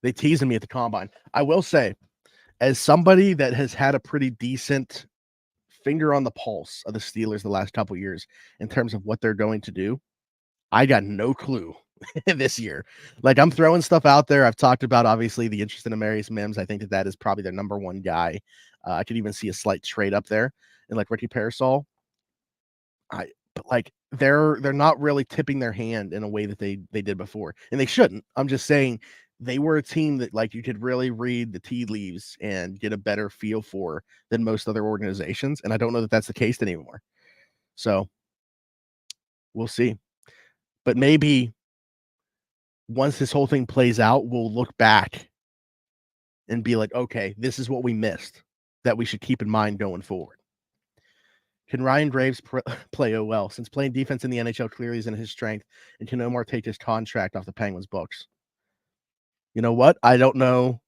They teased me at the combine. I will say, as somebody that has had a pretty decent finger on the pulse of the Steelers the last couple years in terms of what they're going to do, I got no clue this year. Like, I'm throwing stuff out there. I've talked about, obviously, the interest in Amarius Mims. I think that is probably their number one guy. I could even see a slight trade up there, and like Ricky Parasol. But like they're not really tipping their hand in a way that they did before, and they shouldn't. I'm just saying they were a team that like you could really read the tea leaves and get a better feel for than most other organizations, and I don't know that that's the case anymore. So we'll see. But maybe once this whole thing plays out, we'll look back and be like, okay, this is what we missed that we should keep in mind going forward. Can Ryan Graves play OL? Since playing defense in the NHL clearly isn't his strength, and can Omar take his contract off the Penguins' books? You know what? I don't know.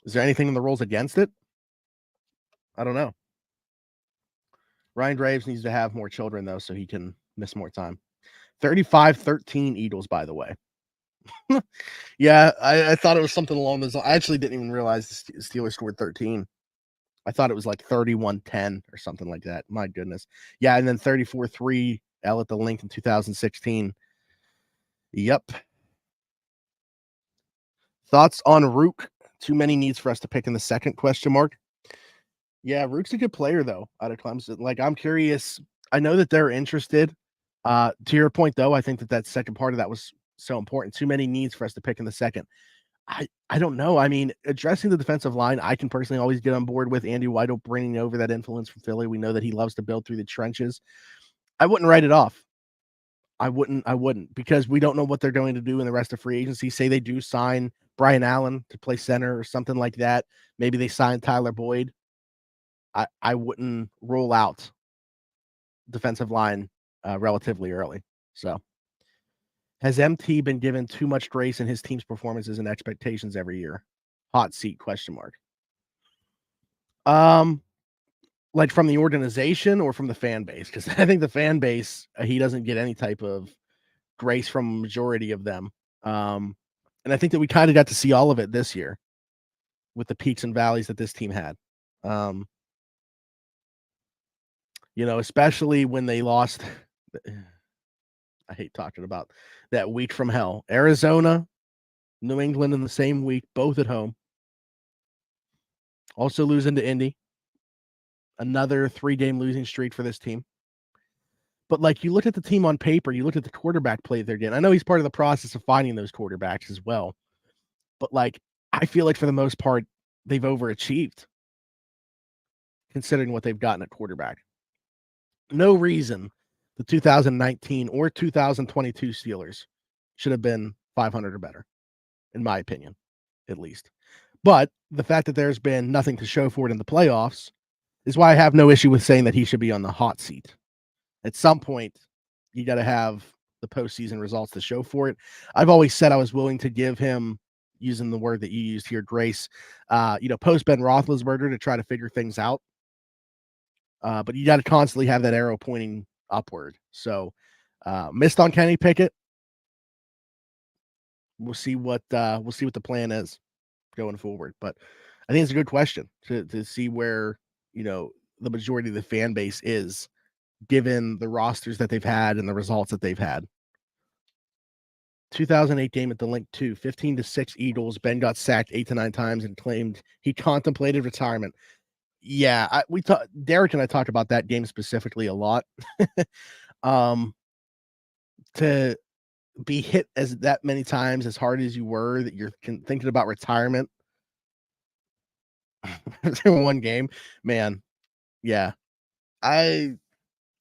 Is there anything in the rules against it? I don't know. Ryan Graves needs to have more children, though, so he can miss more time. 35-13 Eagles, by the way. Yeah, I thought it was something along those lines. I actually didn't even realize the Steelers scored 13. I thought it was like 31-10 or something like that. My goodness. Yeah, and then 34-3 L at the Link in 2016. Yep. Thoughts on Rook? Too many needs for us to pick in the second, question mark. Yeah, Rook's a good player, though, out of Clemson. Like, I'm curious. I know that they're interested. To your point, though, I think that second part of that was so important. Too many needs for us to pick in the second. I don't know. I mean, addressing the defensive line, I can personally always get on board with Andy Weidel bringing over that influence from Philly. We know that he loves to build through the trenches. I wouldn't write it off. I wouldn't, because we don't know what they're going to do in the rest of free agency. Say they do sign Brian Allen to play center or something like that. Maybe they sign Tyler Boyd. I wouldn't rule out defensive line relatively early. So, has MT been given too much grace in his team's performances and expectations every year? Hot seat, question mark. Like from the organization or from the fan base? Because I think the fan base, he doesn't get any type of grace from a majority of them. And I think that we kind of got to see all of it this year with the peaks and valleys that this team had. You know, especially when they lost. I hate talking about that week from hell. Arizona, New England in the same week, both at home. Also losing to Indy. Another 3-game losing streak for this team. But like, you look at the team on paper, you look at the quarterback play they're getting. I know he's part of the process of finding those quarterbacks as well. But like, I feel like for the most part, they've overachieved considering what they've gotten at quarterback. No reason the 2019 or 2022 Steelers should have been 500 or better, in my opinion, at least. But the fact that there's been nothing to show for it in the playoffs is why I have no issue with saying that he should be on the hot seat. At some point, you got to have the postseason results to show for it. I've always said I was willing to give him, using the word that you used here, grace, post Ben Roethlisberger to try to figure things out. But you got to constantly have that arrow pointing upward. So missed on Kenny Pickett. We'll see what the plan is going forward. But I think it's a good question to see where, the majority of the fan base is, given the rosters that they've had and the results that they've had. 2008 game at the Link 2, 15-6 Eagles. Ben got sacked 8 to 9 times and claimed he contemplated retirement. Yeah, Derek and I talked about that game specifically a lot. To be hit as that many times as hard as you were, that you're thinking about retirement in one game, man. Yeah, I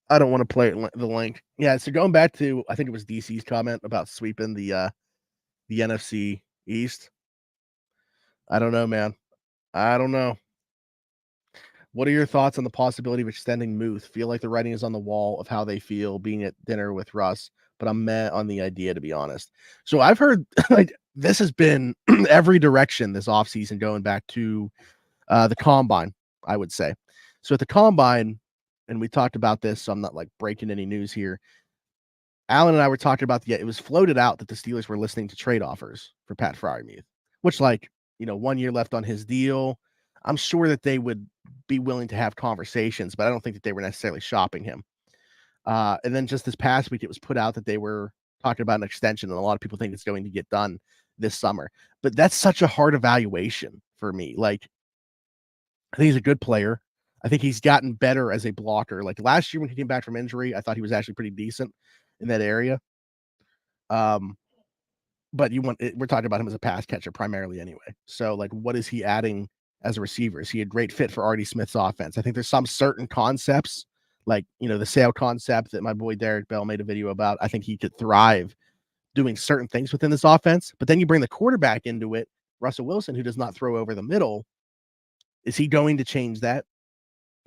don't want to play the Link. Yeah, so going back to, I think it was DC's comment about sweeping the NFC East. I don't know, man. I don't know. What are your thoughts on the possibility of extending Muth? Feel like the writing is on the wall of how they feel being at dinner with Russ, but I'm meh on the idea, to be honest. So I've heard like this has been every direction this offseason going back to the combine, I would say. So at the combine, and we talked about this, so I'm not like breaking any news here. Alan and I were talking about it was floated out that the Steelers were listening to trade offers for Pat Freiermuth, which, like, 1 year left on his deal. I'm sure that they would be willing to have conversations, but I don't think that they were necessarily shopping him. And then just this past week, it was put out that they were talking about an extension, and a lot of people think it's going to get done this summer. But that's such a hard evaluation for me. Like, I think he's a good player. I think he's gotten better as a blocker. Like last year when he came back from injury, I thought he was actually pretty decent in that area. Um, but we're talking about him as a pass catcher primarily anyway. So, like, what is he adding as a receiver? Is he a great fit for Artie Smith's offense? I think there's some certain concepts, like, the sale concept that my boy Derek Bell made a video about. I think he could thrive doing certain things within this offense. But then you bring the quarterback into it, Russell Wilson, who does not throw over the middle. Is he going to change that?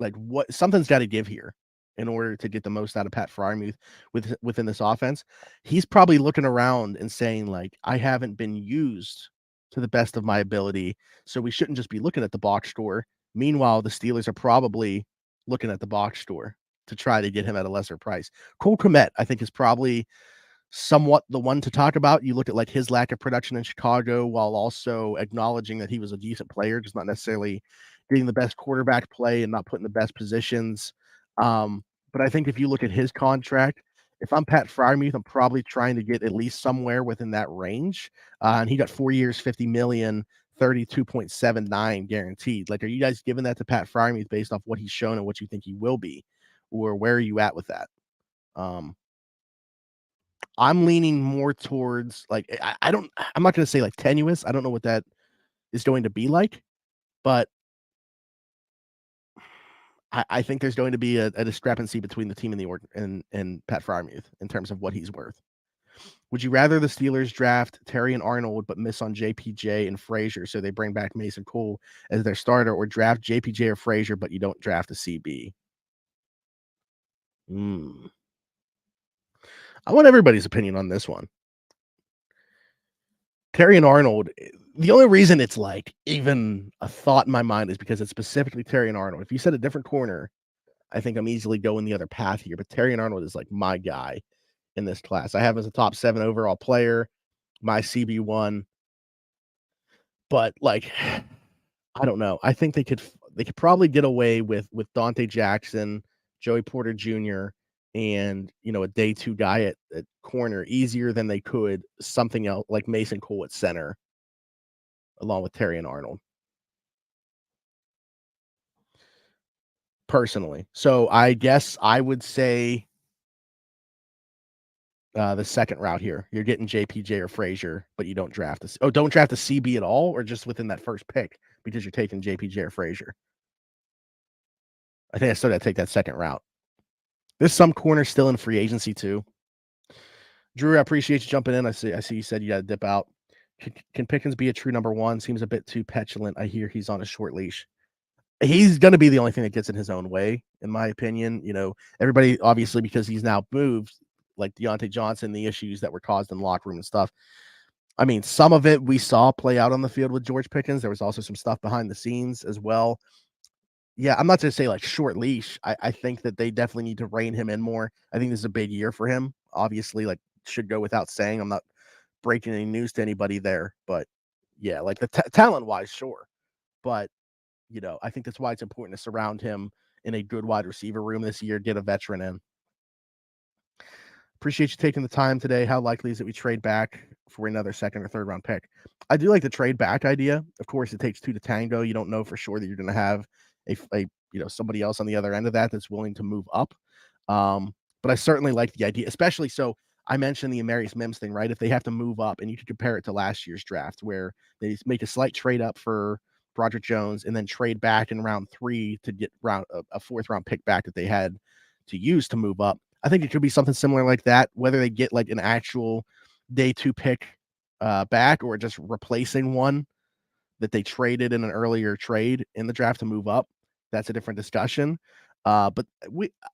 Like, what? Something's got to give here in order to get the most out of Pat Freiermuth within this offense. He's probably looking around and saying, like, I haven't been used to the best of my ability, so we shouldn't just be looking at the box score. Meanwhile, the Steelers are probably looking at the box score to try to get him at a lesser price. Cole Kmet, I think, is probably somewhat the one to talk about. You look at like his lack of production in Chicago while also acknowledging that he was a decent player, just not necessarily getting the best quarterback play and not putting the best positions. But I think if you look at his contract, if I'm Pat Freiermuth, I'm probably trying to get at least somewhere within that range. And he got 4 years, 50 million, 32.79 guaranteed. Like, are you guys giving that to Pat Freiermuth based off what he's shown and what you think he will be? Or where are you at with that? I'm leaning more towards like I'm not going to say like tenuous. I don't know what that is going to be like, but I think there's going to be a discrepancy between the team and and Pat Freiermuth in terms of what he's worth. Would you rather the Steelers draft Terry and Arnold but miss on JPJ and Frazier so they bring back Mason Cole as their starter, or draft JPJ or Frazier but you don't draft a CB? I want everybody's opinion on this one. Terry and Arnold, the only reason it's like even a thought in my mind is because it's specifically Terry and Arnold. If you said a different corner, I think I'm easily going the other path here. But Terry and Arnold is like my guy in this class. I have him as a top 7 overall player, my CB1. But like, I don't know. I think they could probably get away with Dante Jackson, Joey Porter Jr., and a day 2 guy at corner easier than they could something else like Mason Cole at center, along with Terry and Arnold. Personally. So I guess I would say the second route here. You're getting JPJ or Frazier, but you don't draft this. Oh, don't draft a CB at all, or just within that first pick because you're taking JPJ or Frazier. I think I still got to take that second route. There's some corners still in free agency too. Drew, I appreciate you jumping in. I see you said you got to dip out. Can Pickens be a true number 1? Seems a bit too petulant. I hear he's on a short leash. He's going to be the only thing that gets in his own way, in my opinion. Everybody, obviously, because he's now moved, like Deontay Johnson, the issues that were caused in the locker room and stuff. I mean, some of it we saw play out on the field with George Pickens. There was also some stuff behind the scenes as well. Yeah, I'm not going to say like short leash. I think that they definitely need to rein him in more. I think this is a big year for him. Obviously, like, should go without saying. I'm not breaking any news to anybody there, but yeah, like the talent wise, sure. But, I think that's why it's important to surround him in a good wide receiver room this year, get a veteran in. Appreciate you taking the time today. How likely is it we trade back for another second or third round pick? I do like the trade back idea. Of course, it takes 2 to tango. You don't know for sure that you're going to have a somebody else on the other end of that that's willing to move up. But I certainly like the idea, especially so I mentioned the Amarius Mims thing, right? If they have to move up, and you could compare it to last year's draft where they make a slight trade up for Broderick Jones and then trade back in round 3 to get a 4th round pick back that they had to use to move up. I think it could be something similar like that, whether they get like an actual day 2 pick back or just replacing one that they traded in an earlier trade in the draft to move up. That's a different discussion. But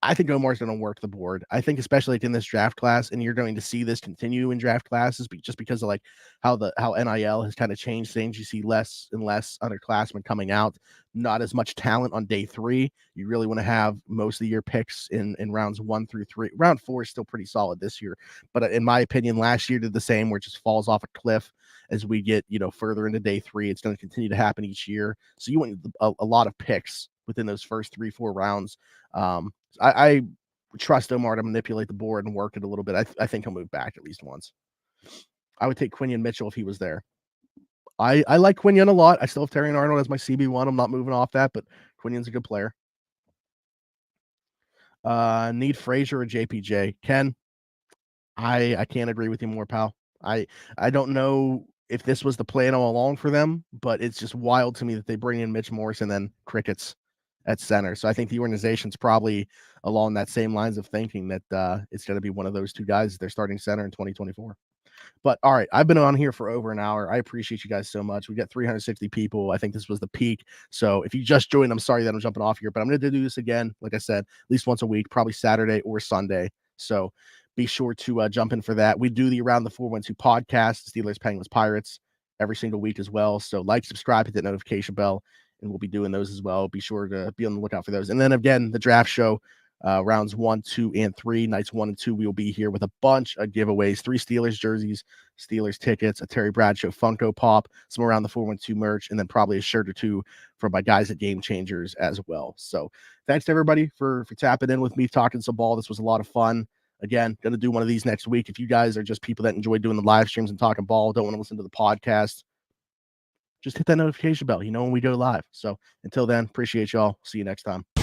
I think Omar's going to work the board. I think especially like in this draft class, and you're going to see this continue in draft classes, just because of like how NIL has kind of changed things. You see less and less underclassmen coming out, not as much talent on day 3. You really want to have most of your picks in rounds 1 through 3. Round 4 is still pretty solid this year, but in my opinion, last year did the same, where it just falls off a cliff as we get further into day 3. It's going to continue to happen each year, so you want a lot of picks within those first 3-4 rounds. I trust Omar to manipulate the board and work it a little bit. I think he'll move back at least once. I would take Quinion Mitchell if he was there. I like Quinion a lot. I still have Terrion Arnold as my CB1. I'm not moving off that, but Quinion's a good player. Need Frazier or JPJ. Ken, I can't agree with you more, pal. I don't know if this was the plan all along for them, but it's just wild to me that they bring in Mitch Morse and then crickets at center. So I think the organization's probably along that same lines of thinking that it's going to be one of those two guys they're starting center in 2024. But all right, I've been on here for over an hour. I appreciate you guys so much. We got 360 people. I think this was the peak. So if you just joined, I'm sorry that I'm jumping off here, but I'm going to do this again, like I said, at least once a week, probably Saturday or Sunday. So be sure to jump in for that. We do the Around the 412 podcast, Steelers, Penguins, Pirates, every single week as well. So like, subscribe, hit that notification bell, and we'll be doing those as well. Be sure to be on the lookout for those. And then again, the draft show, rounds 1, 2, and 3, nights 1 and 2, we will be here with a bunch of giveaways: 3 Steelers jerseys, Steelers tickets, a Terry Bradshaw Funko Pop, some Around the 412 merch, and then probably a shirt or 2 from my guys at Game Changers as well. So thanks to everybody for tapping in with me, talking some ball. This was a lot of fun. Again, going to do one of these next week. If you guys are just people that enjoy doing the live streams and talking ball, don't want to listen to the podcast, just hit that notification bell, when we go live. So until then, appreciate y'all. See you next time.